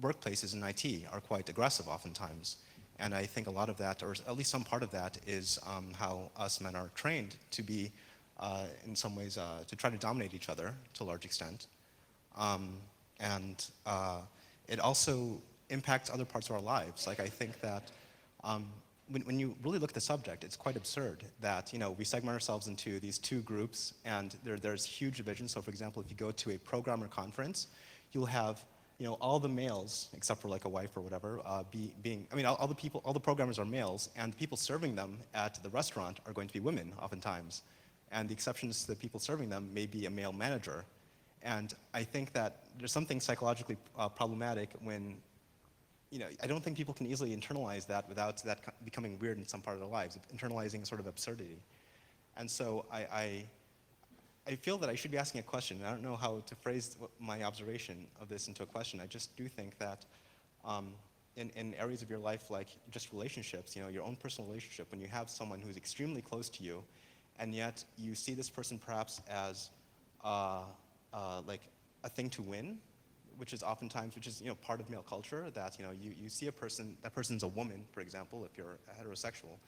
[SPEAKER 10] workplaces in IT are quite aggressive oftentimes. And I think a lot of that, or at least some part of that, is how us men are trained to be, in some ways, to try to dominate each other to a large extent. And it also impacts other parts of our lives. Like, I think that when you really look at the subject, it's quite absurd that, you know, we segment ourselves into these two groups, and there's huge divisions. So, for example, if you go to a programmer conference, you'll have, you know, all the males, except for like a wife or whatever, all the programmers are males, and the people serving them at the restaurant are going to be women oftentimes. And the exceptions to the people serving them may be a male manager. And I think that there's something psychologically problematic when, you know, I don't think people can easily internalize that without that becoming weird in some part of their lives, internalizing sort of absurdity. And so I feel that I should be asking a question. I don't know how to phrase my observation of this into a question. I just do think that in areas of your life, like just relationships, you know, your own personal relationship, when you have someone who's extremely close to you, and yet you see this person perhaps as like a thing to win, which is, you know, part of male culture, that, you know, you see a person, that person's a woman, for example, if you're heterosexual,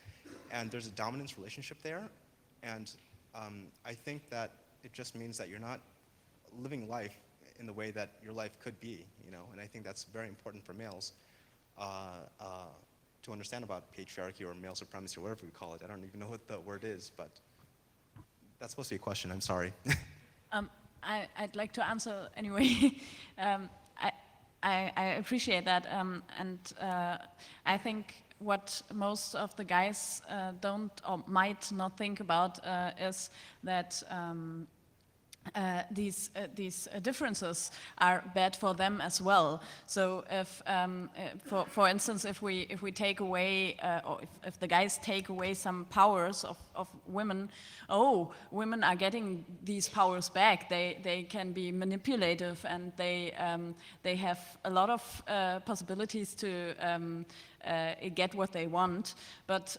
[SPEAKER 10] and there's a dominance relationship there, and I think that it just means that you're not living life in the way that your life could be, you know, and I think that's very important for males to understand about patriarchy or male supremacy or whatever we call it. I don't even know what the word is, but that's supposed to be a question, I'm sorry.
[SPEAKER 5] I'd like to answer anyway. I appreciate that, and I think what most of the guys don't or might not think about is that these differences are bad for them as well. So if, for instance, if we take away, or if the guys take away some powers of women, oh, women are getting these powers back. They can be manipulative, and they have a lot of possibilities to get what they want, but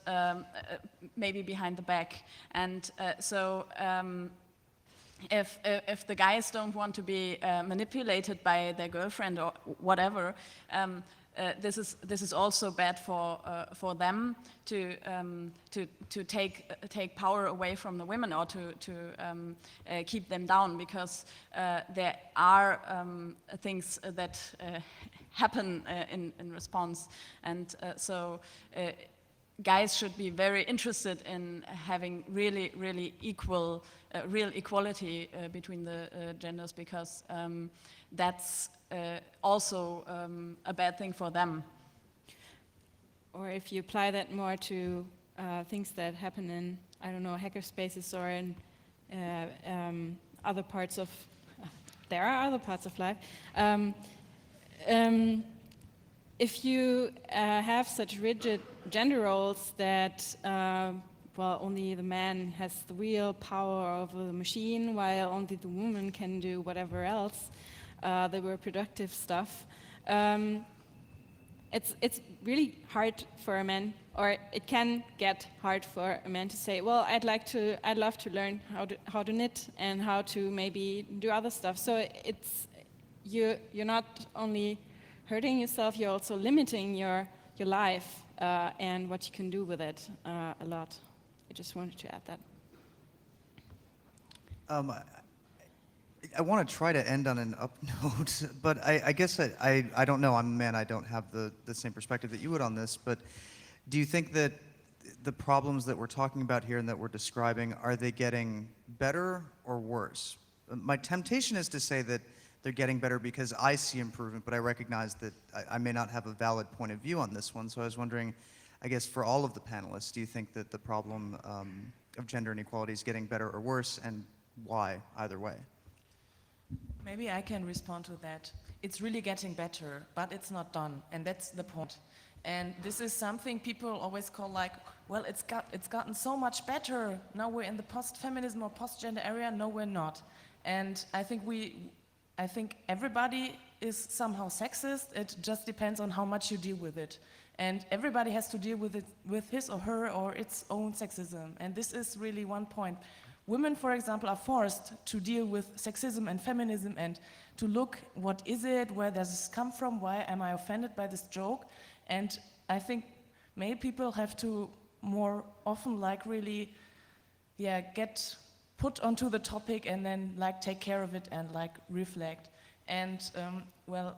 [SPEAKER 5] maybe behind the back. And so if the guys don't want to be manipulated by their girlfriend or whatever, this is also bad for them to take power away from the women, or to keep them down, because there are things that happen in response, and so guys should be very interested in having really equal, real equality between the genders, because that's also a bad thing for them.
[SPEAKER 1] Or if you apply that more to things that happen in, I don't know, hackerspaces, or in other parts of, there are other parts of life. If you have such rigid gender roles that, well, only the man has the real power over the machine, while only the woman can do whatever else, the reproductive stuff, it's really hard for a man, or it can get hard for a man to say, well, I'd love to learn how to knit and how to maybe do other stuff. So it's you're not only hurting yourself, you're also limiting your life and what you can do with it a lot. I just wanted to add that.
[SPEAKER 11] I want to try to end on an up note, but I guess I don't know. I'm a man. I don't have the same perspective that you would on this, but do you think that the problems that we're talking about here and that we're describing, are they getting better or worse? My temptation is to say that they're getting better because I see improvement, but I recognize that I may not have a valid point of view on this one. So I was wondering, I guess for all of the panelists, do you think that the problem of gender inequality is getting better or worse, and why, either way?
[SPEAKER 6] Maybe I can respond to that. It's really getting better, but it's not done, and that's the point. And this is something people always call like, well, it's gotten so much better. Now we're in the post-feminism or post-gender area. No, we're not. And I think everybody is somehow sexist. It just depends on how much you deal with it. And everybody has to deal with it with his or her or its own sexism. And this is really one point. Women, for example, are forced to deal with sexism and feminism and to look, what is it, where does this come from, why am I offended by this joke? And I think male people have to more often like really, get put onto the topic and then like take care of it and like reflect. And well,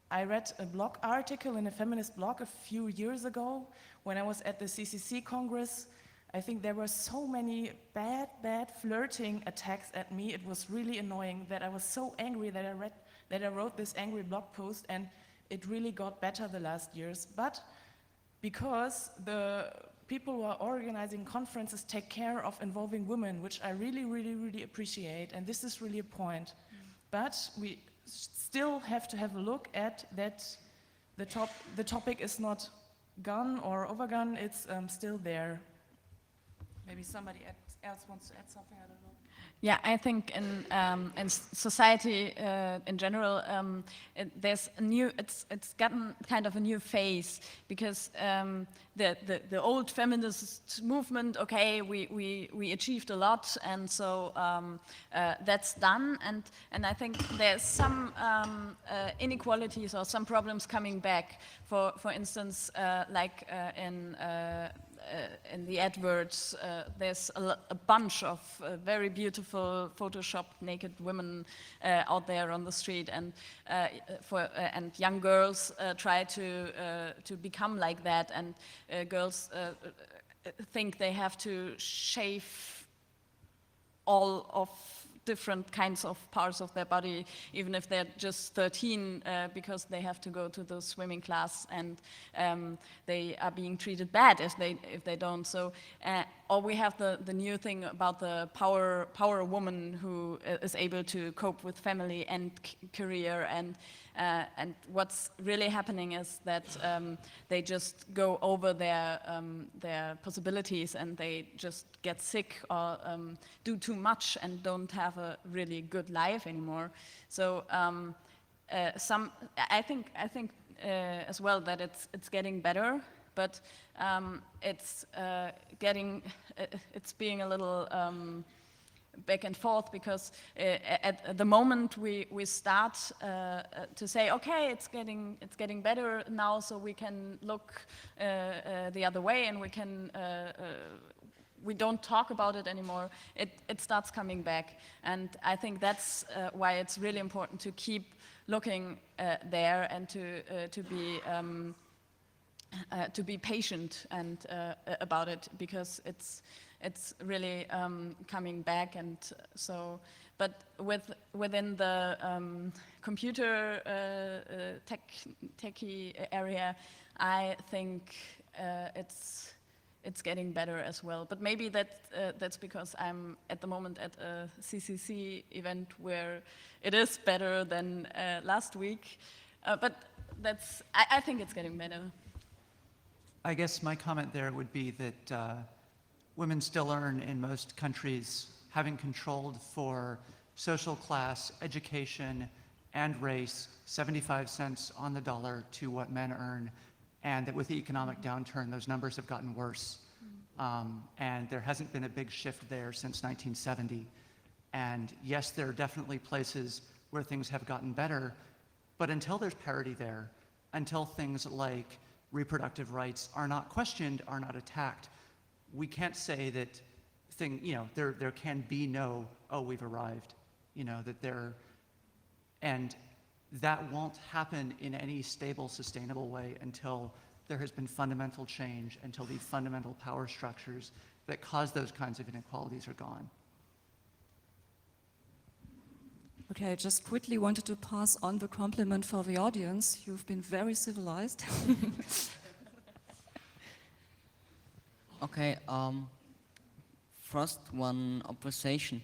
[SPEAKER 6] I read a blog article in a feminist blog a few years ago when I was at the CCC Congress. I think there were so many bad flirting attacks at me. It was really annoying that I was so angry that I wrote this angry blog post, and it really got better the last years. But because the people who are organizing conferences take care of involving women, which I really appreciate, and this is really a point. But we still have to have a look at that the topic is not gone or overgone, it's still there. Maybe somebody else wants to add something, I don't know.
[SPEAKER 5] Yeah, I think in society in general, there's a new. It's gotten kind of a new phase, because the old feminist movement. Okay, we achieved a lot, and so that's done. And I think there's some inequalities or some problems coming back. For instance, like in the AdWords, there's a bunch of very beautiful photoshopped naked women out there on the street, and young girls try to become like that, and girls think they have to shave all of different kinds of parts of their body, even if they're just 13, because they have to go to the swimming class, and they are being treated bad if they don't. So, or we have the new thing about the power woman who is able to cope with family and career, and what's really happening is that they just go over their possibilities, and they just get sick or do too much and don't have a really good life anymore. So I think as well that it's getting better, but it's being a little back and forth, because at the moment we start to say, okay, it's getting better now, so we can look the other way, and we don't talk about it anymore. It starts coming back, and I think that's why it's really important to keep looking there, and to be patient and about it, because it's really coming back. And so, but within the computer techie area, I think it's getting better as well. But maybe that's because I'm at the moment at a CCC event where it is better than last week. But I think it's getting better.
[SPEAKER 3] I guess my comment there would be that women still earn in most countries, having controlled for social class, education, and race, 75 cents on the dollar to what men earn, and that with the economic downturn, those numbers have gotten worse. And there hasn't been a big shift there since 1970. And yes, there are definitely places where things have gotten better, but until there's parity there, until things like reproductive rights are not questioned, are not attacked, we can't say that there can be no, oh, we've arrived, and that won't happen in any stable, sustainable way until there has been fundamental change, until the fundamental power structures that cause those kinds of inequalities are gone.
[SPEAKER 9] Okay, I just quickly wanted to pass on the compliment for the audience. You've been very civilized.
[SPEAKER 12] Okay, first one observation.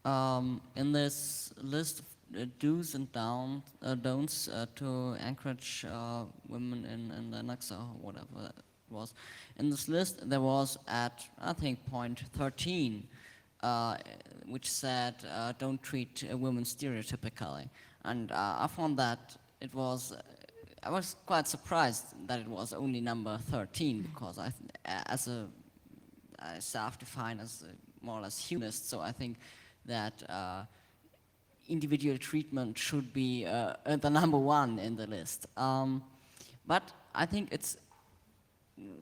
[SPEAKER 12] In this list of do's and don'ts to encourage women in Linux or whatever it was, in this list there was at, I think, point 13, which said don't treat women stereotypically. And I found that I was quite surprised that it was only number 13, because I self-define as more or less humanist, so I think that individual treatment should be the number one in the list. But I think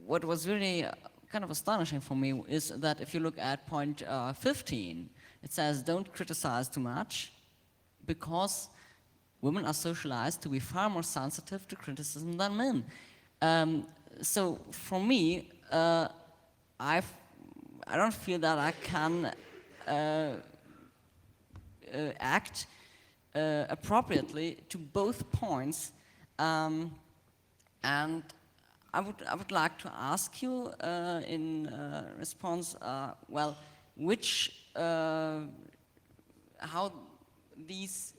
[SPEAKER 12] what was really kind of astonishing for me is that if you look at point 15, it says don't criticize too much, because women are socialized to be far more sensitive to criticism than men. So for me, I don't feel that I can act appropriately to both points, and I would like to ask you in response, well, how this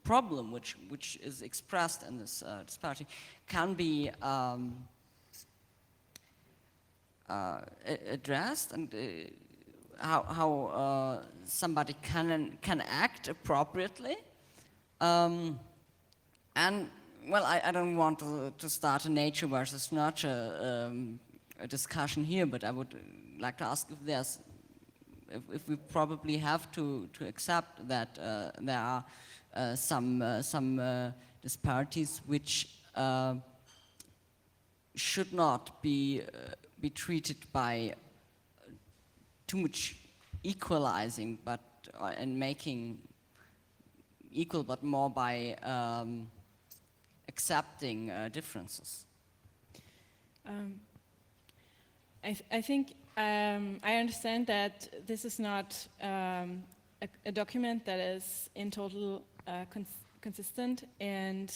[SPEAKER 12] problem which is expressed in this disparity can be addressed, and how somebody can act appropriately. And well, I don't want to start a nature versus nurture a discussion here, but I would like to ask if we probably have to accept that there are some disparities which should not be treated by too much equalizing, and making equal, but more by accepting differences.
[SPEAKER 1] I think I understand that this is not a document that is in total consistent, and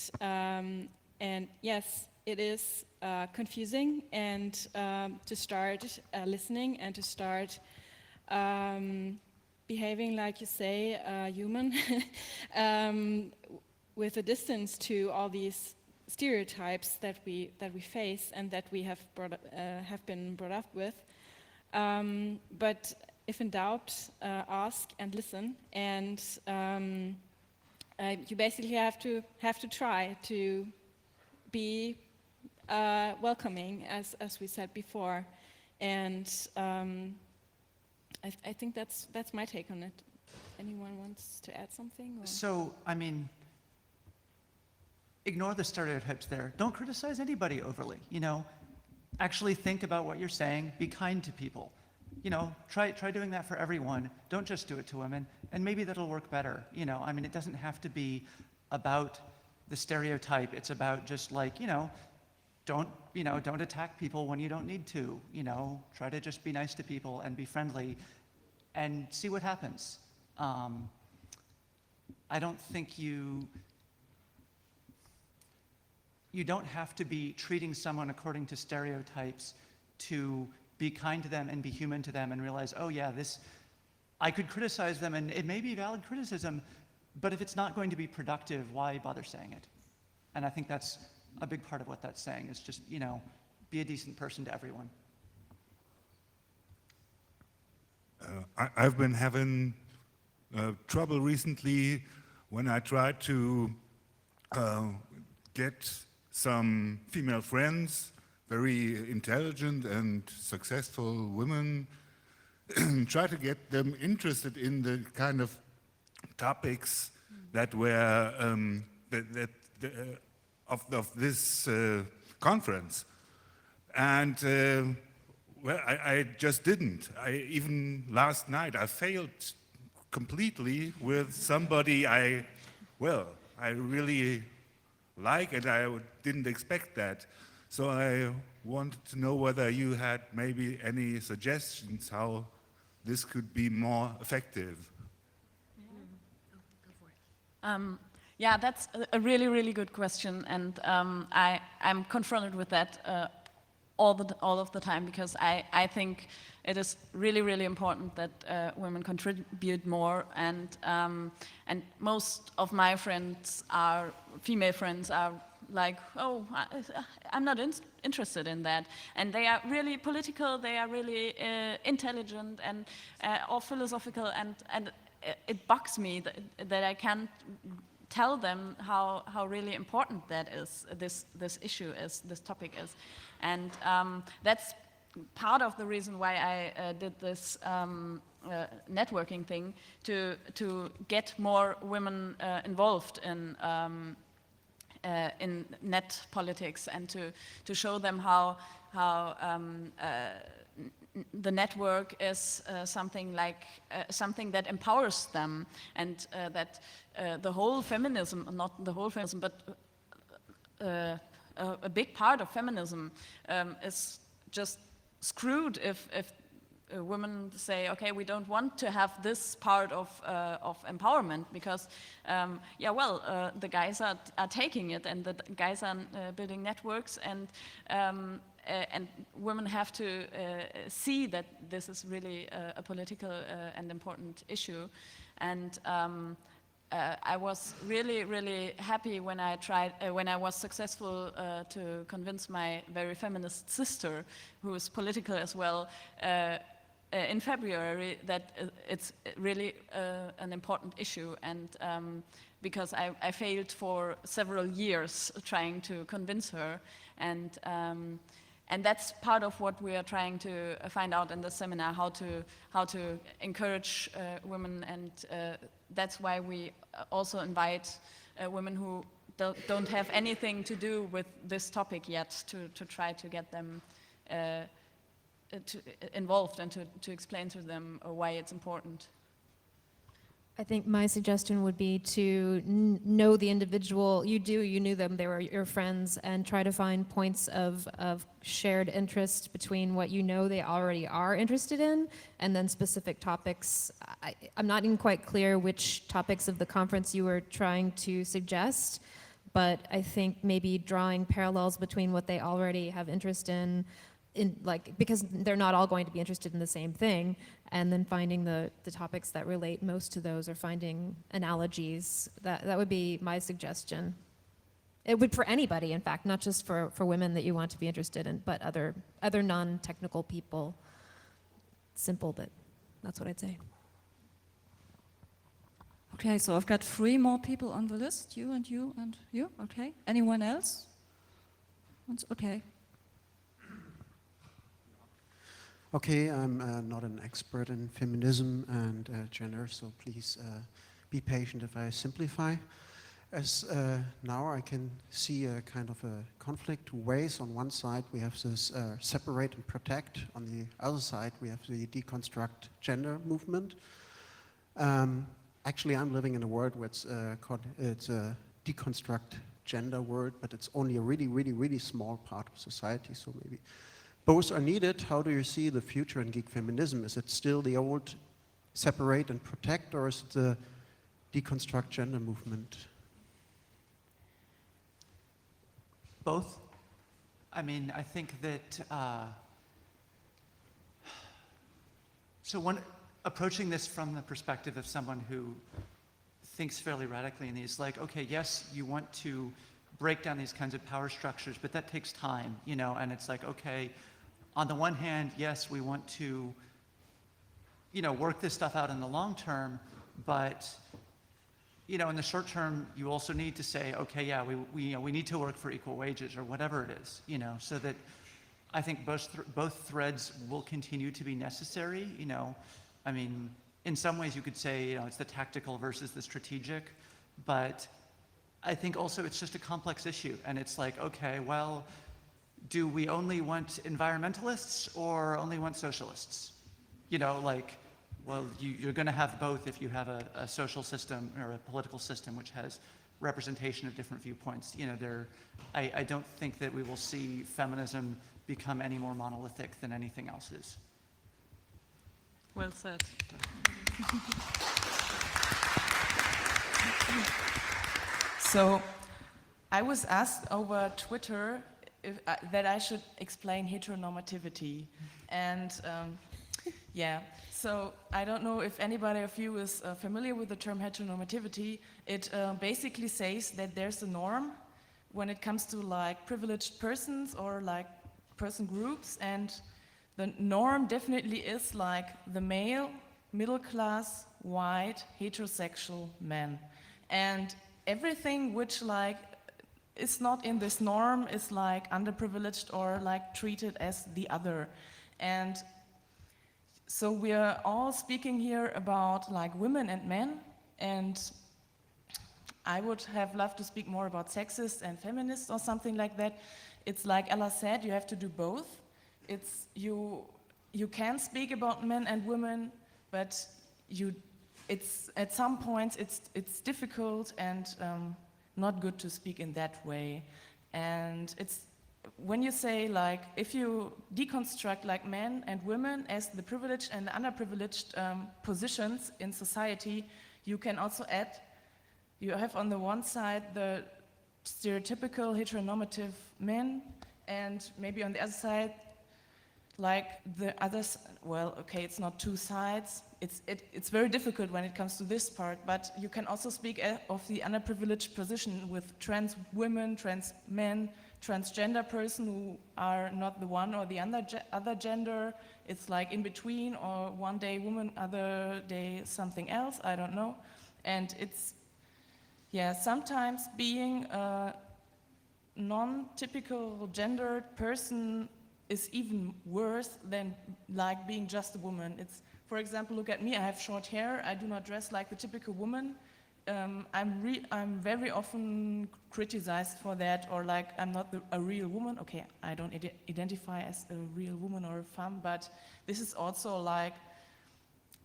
[SPEAKER 1] yes, it is confusing, and to start listening and to start behaving like you say, human, with a distance to all these stereotypes that we face and that we have been brought up with. But if in doubt, ask and listen, and you basically have to try to be welcoming, as we said before, and I think that's my take on it. Anyone wants to add something? Or?
[SPEAKER 3] So, I mean, ignore the stereotypes there. Don't criticize anybody overly, you know. Actually think about what you're saying. Be kind to people. You know, try doing that for everyone. Don't just do it to women, and maybe that'll work better. You know, I mean, it doesn't have to be about the stereotype. It's about just like, you know, don't attack people when you don't need to. You know, try to just be nice to people and be friendly, and see what happens. I don't think you don't have to be treating someone according to stereotypes to be kind to them and be human to them and realize, oh yeah, I could criticize them and it may be valid criticism, but if it's not going to be productive, why bother saying it? And I think that's a big part of what that's saying is just, you know, be a decent person to everyone.
[SPEAKER 13] I've been having trouble recently when I tried to get some female friends, very intelligent and successful women, try to get them interested in the kind of topics that were of this conference. And well, I just didn't. Even last night I failed completely with somebody I really like, and I didn't expect that. So I wanted to know whether you had maybe any suggestions how this could be more effective.
[SPEAKER 5] Yeah, that's a really, really good question, and I'm confronted with that all of the time, because I think it is really, really important that women contribute more, and most of my friends are female friends are like, oh, I'm not interested in that, and they are really political, they are really intelligent and or philosophical, and it bugs me that I can't tell them how really important that is, this issue is, this topic is. And that's part of the reason why I did this networking thing, to get more women involved in net politics, and to show them how the network is something that empowers them, and that the whole feminism, not the whole feminism, but a big part of feminism is just screwed if women say, okay, we don't want to have this part of empowerment, because the guys are taking it, and the guys are building networks, and women have to see that this is really a political and important issue. And I was really, really happy when I was successful to convince my very feminist sister, who is political as well, in February, that it's really an important issue, and because I failed for several years trying to convince her, and that's part of what we are trying to find out in the seminar, how to encourage women, and that's why we also invite women who don't have anything to do with this topic yet, to try to get them involved, and to explain to them why it's important.
[SPEAKER 4] I think my suggestion would be to know the individual. You knew them, they were your friends, and try to find points of shared interest between what you know they already are interested in, and then specific topics. I'm not even quite clear which topics of the conference you were trying to suggest, but I think maybe drawing parallels between what they already have interest in because they're not all going to be interested in the same thing, and then finding the topics that relate most to those, or finding analogies. That would be my suggestion. It would for anybody, in fact, not just for women that you want to be interested in, but other non-technical people. Simple, but that's what I'd say.
[SPEAKER 9] Okay, so I've got 3 more people on the list, you and you and you, okay. Anyone else? Okay.
[SPEAKER 14] Okay, I'm not an expert in feminism and gender, so please be patient if I simplify. As now I can see a kind of a conflict two ways. On one side we have this separate and protect. On the other side we have the deconstruct gender movement. Actually, I'm living in a world where it's a deconstruct gender world, but it's only a really small part of society, so maybe both are needed. How do you see the future in geek feminism? Is it still the old separate and protect, or is it the deconstruct gender movement?
[SPEAKER 3] Both. I mean, I think that, approaching this from the perspective of someone who thinks fairly radically and he's like, okay, yes, you want to break down these kinds of power structures, but that takes time, you know, and it's like, okay, on the one hand, yes, we want to, you know, work this stuff out in the long term, but, you know, in the short term, you also need to say, okay, yeah, we need to work for equal wages or whatever it is, you know, so that I think both threads will continue to be necessary, you know. I mean, in some ways you could say, you know, it's the tactical versus the strategic, but I think also it's just a complex issue, and it's like, okay, well, do we only want environmentalists or only want socialists? You know, like, well, you're going to have both if you have a social system or a political system which has representation of different viewpoints. You know, I don't think that we will see feminism become any more monolithic than anything else is.
[SPEAKER 2] Well said. So, I was asked over Twitter that I should explain heteronormativity, and yeah, so I don't know if anybody of you is familiar with the term heteronormativity. It basically says that there's a norm when it comes to like privileged persons or like person groups, and the norm definitely is like the male, middle class, white, heterosexual man, and everything which like is not in this norm is like underprivileged or like treated as the other. And so we're all speaking here about like women and men, and I would have loved to speak more about sexist and feminist or something like that. It's like Ella said, you have to do both. It's you can speak about men and women, but it's at some points it's difficult and not good to speak in that way. And it's when you say like, if you deconstruct like men and women as the privileged and underprivileged positions in society, you can also add, you have on the one side the stereotypical heteronormative men, and maybe on the other side, like the others, well, okay, it's not two sides. It's very difficult when it comes to this part, but you can also speak of the underprivileged position with trans women, trans men, transgender person who are not the one or the other gender. It's like in between, or one day woman, other day something else, I don't know. And it's, yeah, sometimes being a non-typical gendered person is even worse than like being just a woman. It's, for example, look at me, I have short hair, I do not dress like the typical woman. I'm very often criticized for that, or like I'm not a real woman. Okay, I don't identify as a real woman or a femme, but this is also like,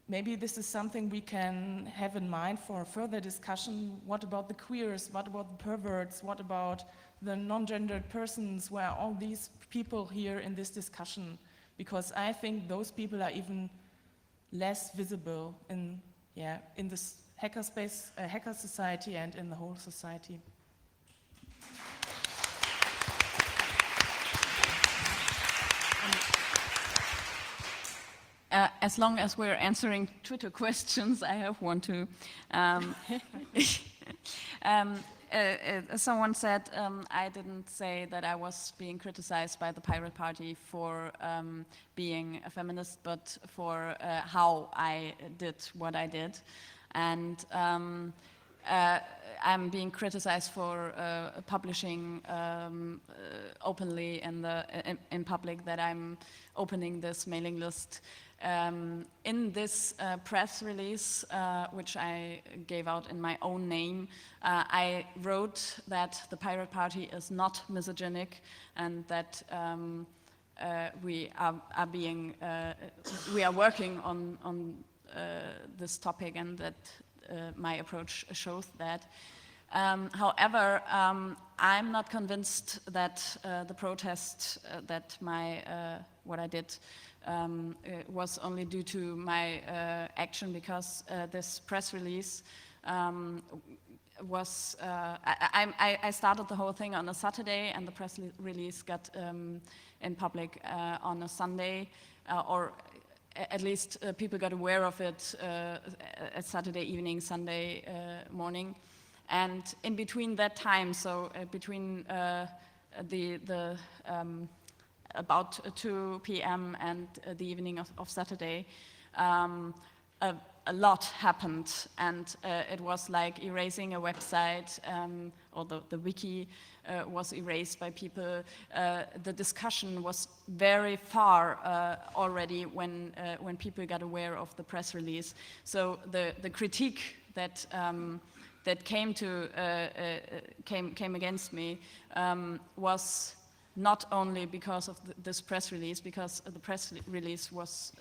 [SPEAKER 2] maybe this is something we can have in mind for further discussion. What about the queers? What about the perverts? What about the non-gendered persons? Where are all these people here in this discussion? Because I think those people are even less visible in this hackerspace, hacker society, and in the whole society.
[SPEAKER 5] As long as we're answering Twitter questions, I have one too. Someone said I didn't say that I was being criticized by the Pirate Party for being a feminist, but for how I did what I did. And I'm being criticized for publishing openly in public that I'm opening this mailing list. In this press release, which I gave out in my own name, I wrote that the Pirate Party is not misogynic and that we are working on this topic, and that my approach shows that. However, I'm not convinced that the protest, that what I did was only due to my action, because this press release was, I started the whole thing on a Saturday, and the press release got in public on a Sunday, or at least people got aware of it at Saturday evening, Sunday morning. And in between that time, so between about 2 p.m. and the evening of Saturday, a lot happened, and it was like erasing a website, or the wiki was erased by people. The discussion was very far already when people got aware of the press release. So the critique that came against me was not only because of this press release, because the press release was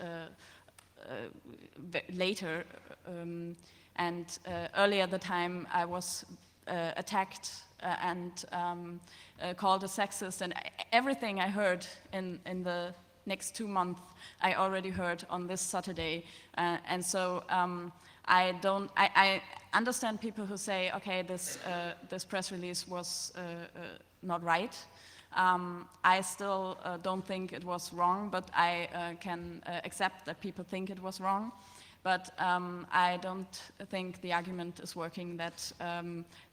[SPEAKER 5] later, and earlier the time I was attacked and called a sexist, and everything I heard in the next 2 months I already heard on this Saturday, and so I understand people who say, okay, this press release was not right. I still don't think it was wrong, but I can accept that people think it was wrong. But I don't think the argument is working that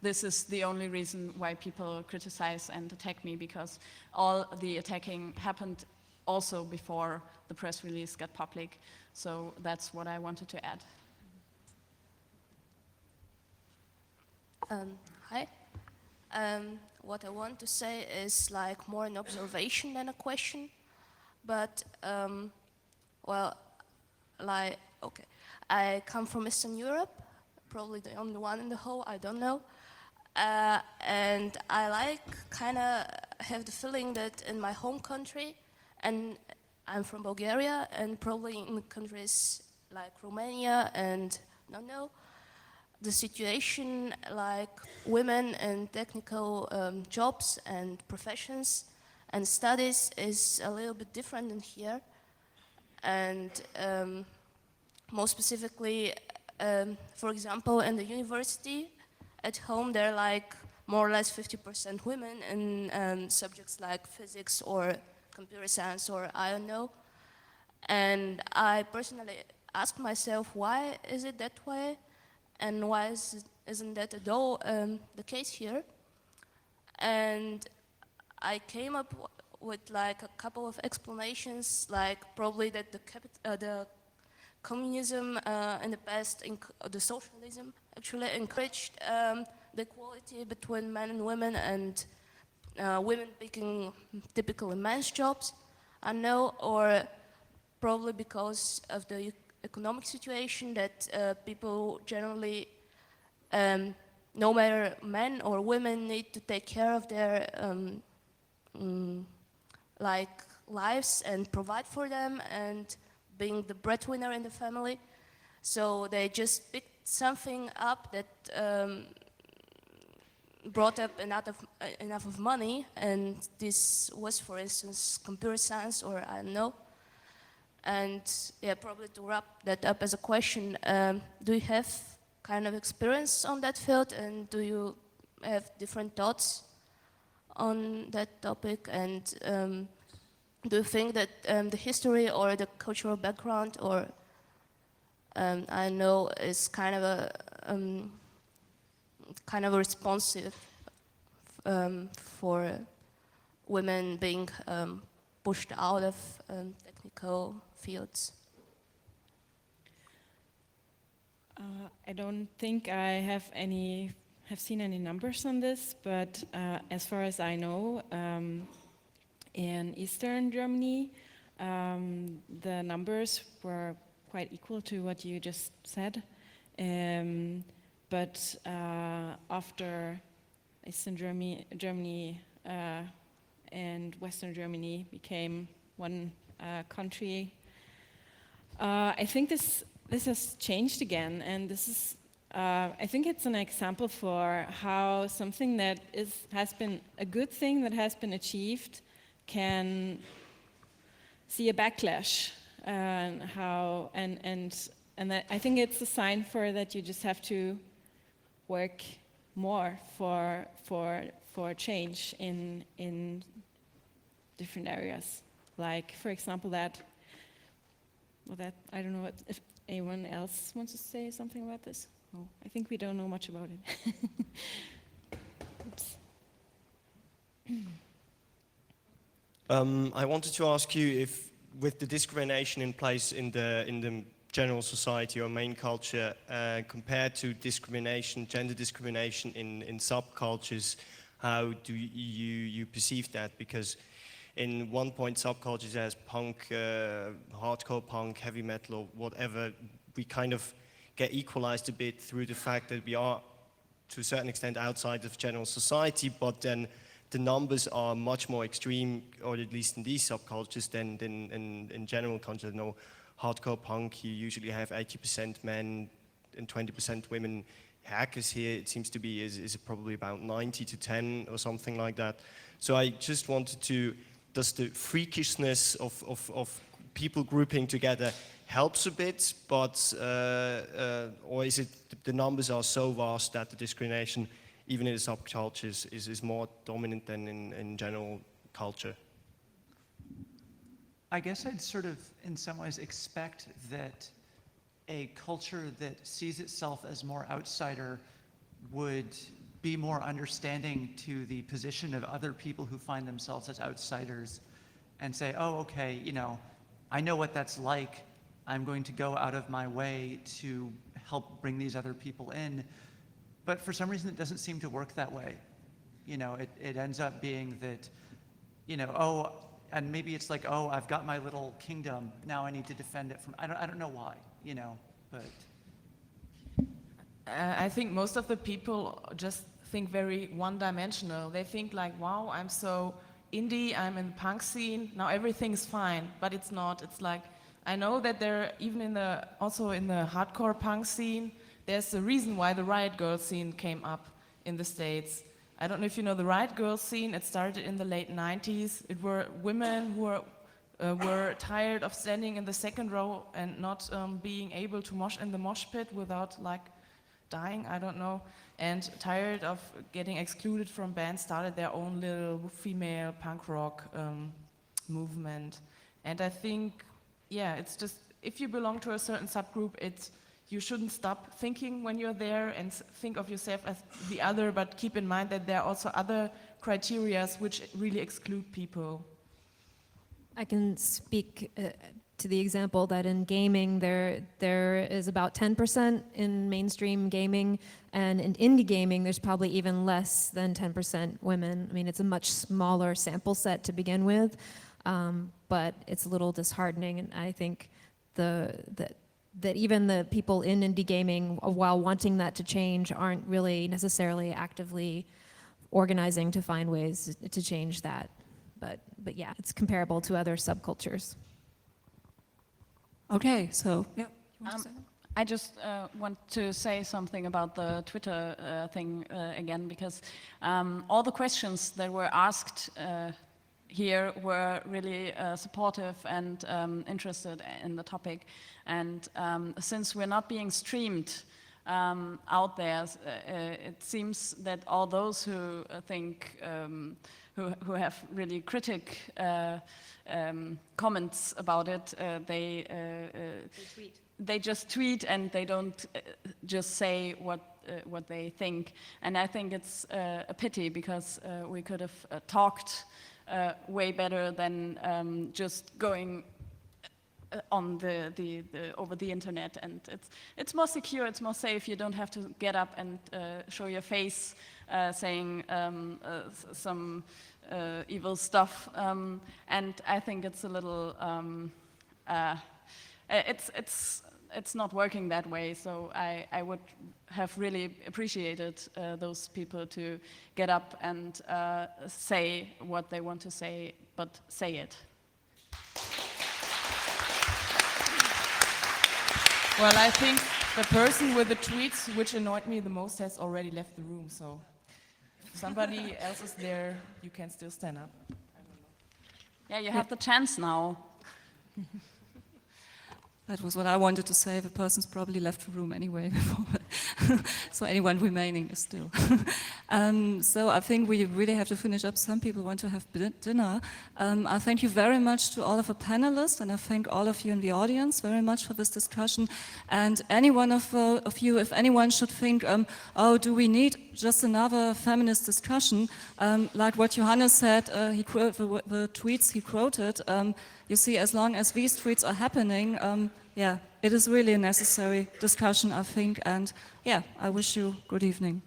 [SPEAKER 5] this is the only reason why people criticize and attack me, because all the attacking happened also before the press release got public. So that's what I wanted to add.
[SPEAKER 15] Hi. What I want to say is like more an observation than a question, but well, like, okay, I come from Eastern Europe, probably the only one in the whole, I don't know, and I kind of have the feeling that in my home country, and I'm from Bulgaria, and probably in countries like Romania and no, the situation like women in technical jobs and professions and studies is a little bit different than here. And more specifically, for example, in the university, at home they're like more or less 50% women in subjects like physics or computer science or I don't know. And I personally asked myself, why is it that way? And why isn't that at all the case here? And I came up with like a couple of explanations, like probably that the communism in the past, the socialism actually encouraged the equality between men and women, and women picking typically men's jobs, I know, or probably because of the economic situation that people generally, no matter men or women, need to take care of their like lives and provide for them and being the breadwinner in the family. So they just picked something up that brought up enough of money, and this was, for instance, computer science or I don't know. And yeah, probably to wrap that up as a question, do you have kind of experience on that field, and do you have different thoughts on that topic? And do you think that the history or the cultural background or I know is kind of a responsive for women being pushed out of technical fields?
[SPEAKER 1] I don't think I have seen any numbers on this, but as far as I know, in Eastern Germany, the numbers were quite equal to what you just said. But after Eastern Germany and Western Germany became one country, I think this has changed again, and this is I think it's an example for how something that has been a good thing that has been achieved can see a backlash, and that I think it's a sign for that you just have to work more for change in different areas. Like, for example, that I don't know if anyone else wants to say something about this. Oh, I think we don't know much about it. Oops.
[SPEAKER 16] I wanted to ask you if, with the discrimination in place in the general society or main culture, compared to discrimination, gender discrimination in subcultures, how do you perceive that? Because in one point, subcultures as punk, hardcore punk, heavy metal, or whatever, we kind of get equalized a bit through the fact that we are, to a certain extent, outside of general society, but then the numbers are much more extreme, or at least in these subcultures, than in general culture. No, hardcore punk, you usually have 80% men and 20% women. Hackers here, it seems to be, is probably about 90 to 10 or something like that. So I just wanted to, does the freakishness of people grouping together helps a bit, but or is it the numbers are so vast that the discrimination, even in the subcultures, is more dominant than in general culture?
[SPEAKER 3] I guess I'd sort of, in some ways, expect that a culture that sees itself as more outsider would be more understanding to the position of other people who find themselves as outsiders and say, oh, okay, you know, I know what that's like. I'm going to go out of my way to help bring these other people in. But for some reason, it doesn't seem to work that way. You know, it ends up being that, you know, oh, and maybe it's like, oh, I've got my little kingdom, now I need to defend it from, I don't know why, you know, but.
[SPEAKER 6] I think most of the people just think very one-dimensional. They think like, wow, I'm so indie, I'm in the punk scene, now everything's fine, but it's not. It's like, I know that there, even also in the hardcore punk scene, there's a reason why the Riot Girl scene came up in the States. I don't know if you know the Riot Girl scene. It started in the late 90s. It were women who were tired of standing in the second row and not being able to mosh in the mosh pit without like dying, I don't know, and tired of getting excluded from bands, started their own little female punk rock movement. And I think, yeah, it's just, if you belong to a certain subgroup, you shouldn't stop thinking when you're there and think of yourself as the other, but keep in mind that there are also other criteria which really exclude people.
[SPEAKER 4] I can speak to the example that in gaming there is about 10% in mainstream gaming, and in indie gaming there's probably even less than 10% women. I mean, it's a much smaller sample set to begin with, but it's a little disheartening, and I think that even the people in indie gaming, while wanting that to change, aren't really necessarily actively organizing to find ways to change that. But yeah, it's comparable to other subcultures.
[SPEAKER 9] Okay, so yeah. You want to say that?
[SPEAKER 5] I just want to say something about the Twitter thing again, because all the questions that were asked here were really supportive and interested in the topic. And since we're not being streamed out there, it seems that all those who think, who have really critic comments about it, they just tweet and they don't just say what they think. And I think it's a pity, because we could have talked way better than just going on over the internet, and it's more secure, it's more safe. You don't have to get up and show your face saying some evil stuff, and I think it's a little it's not working that way. So I would have really appreciated those people to get up and say what they want to say, but say it.
[SPEAKER 6] Well, I think the person with the tweets which annoyed me the most has already left the room, so if somebody else is there, you can still stand up.
[SPEAKER 5] Yeah, you have the chance now.
[SPEAKER 9] That was what I wanted to say. The person's probably left the room anyway before. So anyone remaining is still. So I think we really have to finish up. Some people want to have dinner. I thank you very much to all of the panelists, and I thank all of you in the audience very much for this discussion. And any one of you, if anyone should think, oh, do we need just another feminist discussion, like what Johannes said, the tweets he quoted, you see, as long as these tweets are happening, yeah, it is really a necessary discussion, I think, and yeah, I wish you good evening.